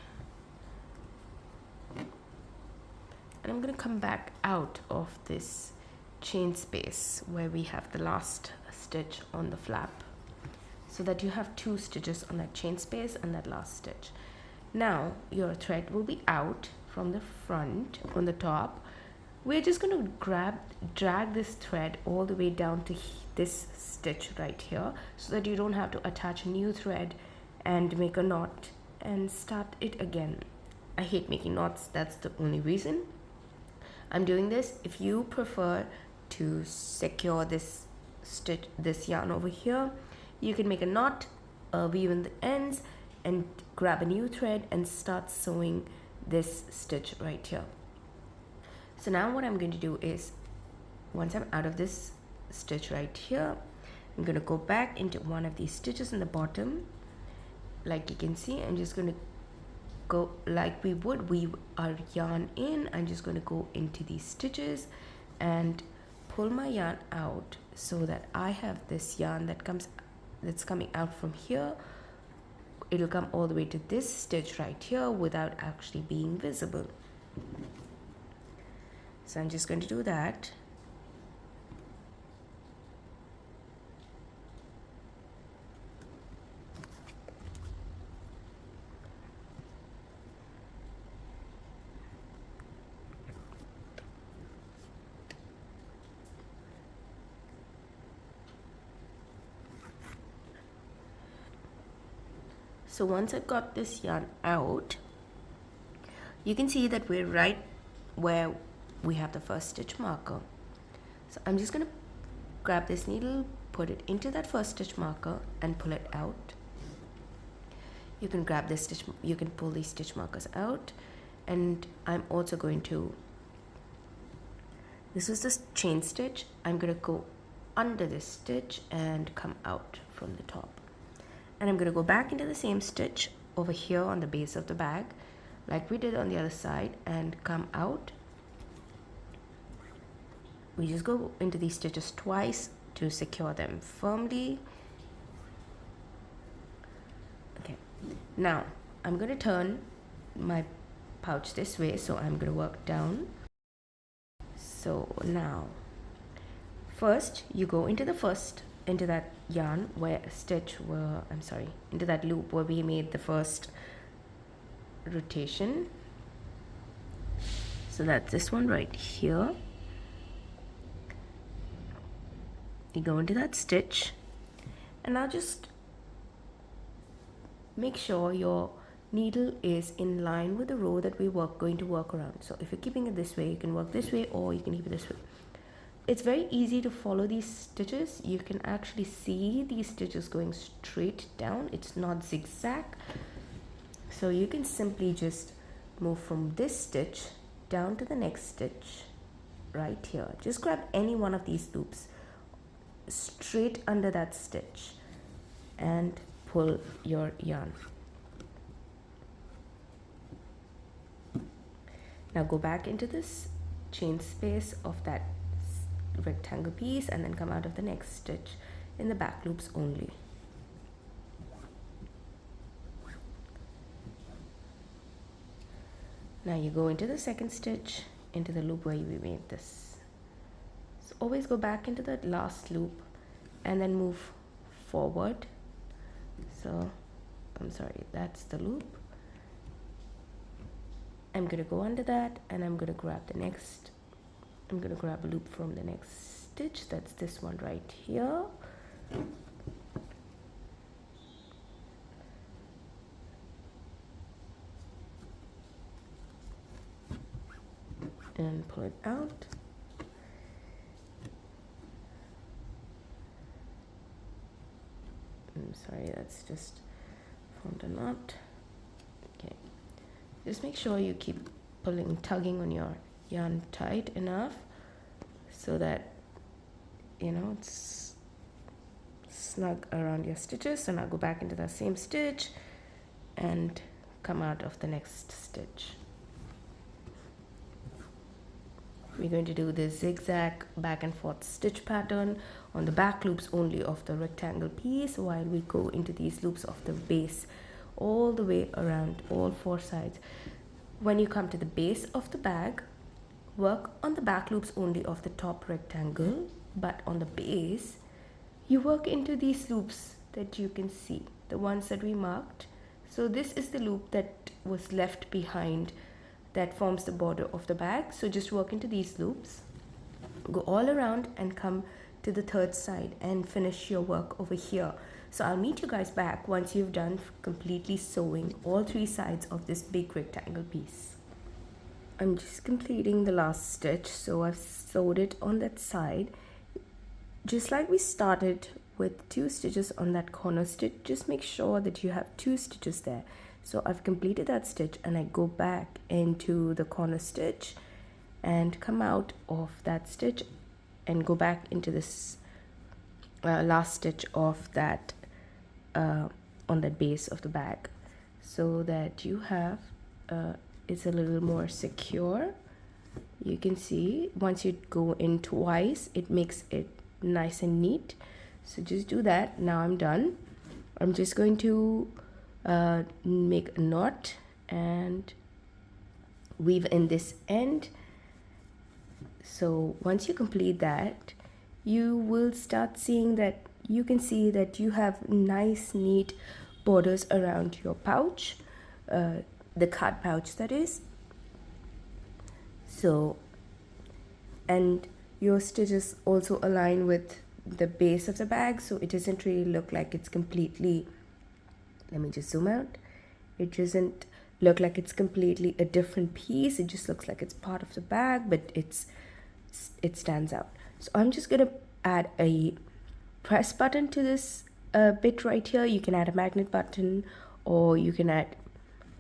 and I'm going to come back out of this chain space where we have the last stitch on the flap, so that you have two stitches on that chain space and that last stitch. Now your thread will be out from the front on the top. We're just going to drag this thread all the way down to this stitch right here, so that you don't have to attach a new thread and make a knot and start it again. I hate making knots, that's the only reason I'm doing this. If you prefer to secure this yarn over here, you can make a knot, weave in the ends, and grab a new thread and start sewing this stitch right here. So now what I'm going to do is, once I'm out of this stitch right here, I'm going to go back into one of these stitches in the bottom. Like you can see, I'm just going to go like we would weave our yarn in. I'm just going to go into these stitches and pull my yarn out so that I have this yarn that's coming out from here. It'll come all the way to this stitch right here without actually being visible. So I'm just going to do that. So once I've got this yarn out, you can see that we're right where we have the first stitch marker. So I'm just going to grab this needle, put it into that first stitch marker and pull it out. You can grab this stitch, you can pull these stitch markers out, and I'm also going to, this is the chain stitch, I'm going to go under this stitch and come out from the top. And I'm going to go back into the same stitch over here on the base of the bag like we did on the other side and come out. We just go into these stitches twice to secure them firmly. Okay, now I'm going to turn my pouch this way, so I'm going to work down. So now first you go into that yarn where into that loop where we made the first rotation. So that's this one right here. you go into that stitch, and now just make sure your needle is in line with the row that we're going to work around. So if you're keeping it this way, you can work this way, or you can keep it this way. It's very easy to follow these stitches. You can actually see these stitches going straight down. It's not zigzag. So you can simply just move from this stitch down to the next stitch right here. Just grab any one of these loops straight under that stitch and pull your yarn. Now go back into this chain space of that rectangle piece and then come out of the next stitch in the back loops only. Now you go into the second stitch, into the loop where we made this. So always go back into that last loop and then move forward. So I'm sorry, that's the loop. I'm gonna go under that and I'm gonna grab the next, I'm gonna grab a loop from the next stitch. That's this one right here. And pull it out. I'm sorry, that's just formed a knot. Okay, just make sure you keep tugging on your yarn tight enough so that you know it's snug around your stitches. So now go back into that same stitch and come out of the next stitch. We're going to do this zigzag back and forth stitch pattern on the back loops only of the rectangle piece, while we go into these loops of the base all the way around all four sides. When you come to the base of the bag, work on the back loops only of the top rectangle, but on the base you work into these loops that you can see, the ones that we marked. So this is the loop that was left behind that forms the border of the bag. So just work into these loops, go all around and come to the third side and finish your work over here. So I'll meet you guys back once you've done completely sewing all three sides of this big rectangle piece. I'm just completing the last stitch, so I've sewed it on that side just like we started with 2 stitches on that corner stitch. Just make sure that you have 2 stitches there. So I've completed that stitch and I go back into the corner stitch and come out of that stitch and go back into this last stitch of that on the base of the bag, so that you have it's a little more secure. You can see once you go in twice, it makes it nice and neat. So just do that. Now I'm done. I'm just going to make a knot and weave in this end. So once you complete that, you will start seeing that you can see that you have nice neat borders around your pouch, the card pouch that is. So, and your stitches also align with the base of the bag, so it doesn't really look like it's completely, let me just zoom out, it doesn't look like it's completely a different piece. It just looks like it's part of the bag, but it stands out. So I'm just gonna add a press button to this bit right here. You can add a magnet button, or you can add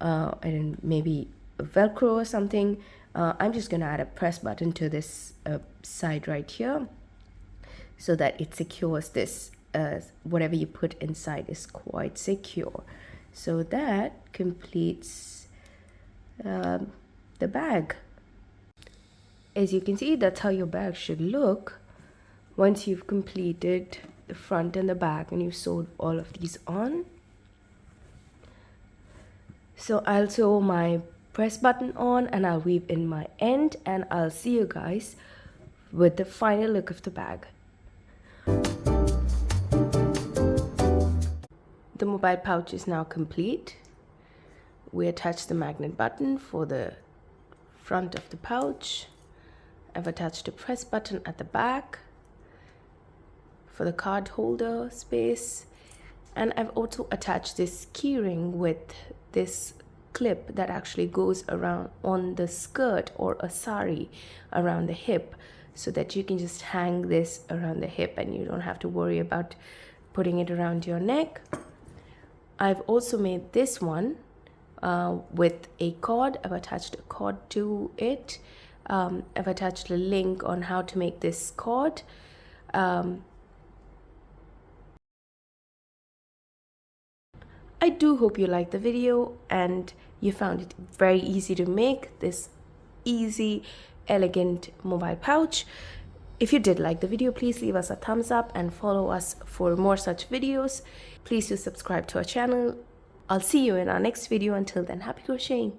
I don't know, maybe a Velcro or something. I'm just gonna add a press button to this side right here, so that it secures this. Whatever you put inside is quite secure. So that completes the bag. As you can see, that's how your bag should look once you've completed the front and the back and you've sewed all of these on. So I'll sew my press button on and I'll weave in my end, and I'll see you guys with the final look of the bag. The mobile pouch is now complete. We attached the magnet button for the front of the pouch. I've attached a press button at the back. for the card holder space. And I've also attached this keyring with this clip that actually goes around on the skirt or a sari around the hip, so that you can just hang this around the hip and you don't have to worry about putting it around your neck. I've also made this one with a cord. I've attached a cord to it. I've attached a link on how to make this cord. I do hope you liked the video and you found it very easy to make this easy, elegant mobile pouch. If you did like the video, please leave us a thumbs up and follow us for more such videos. Please do subscribe to our channel. I'll see you in our next video. Until then, happy crocheting!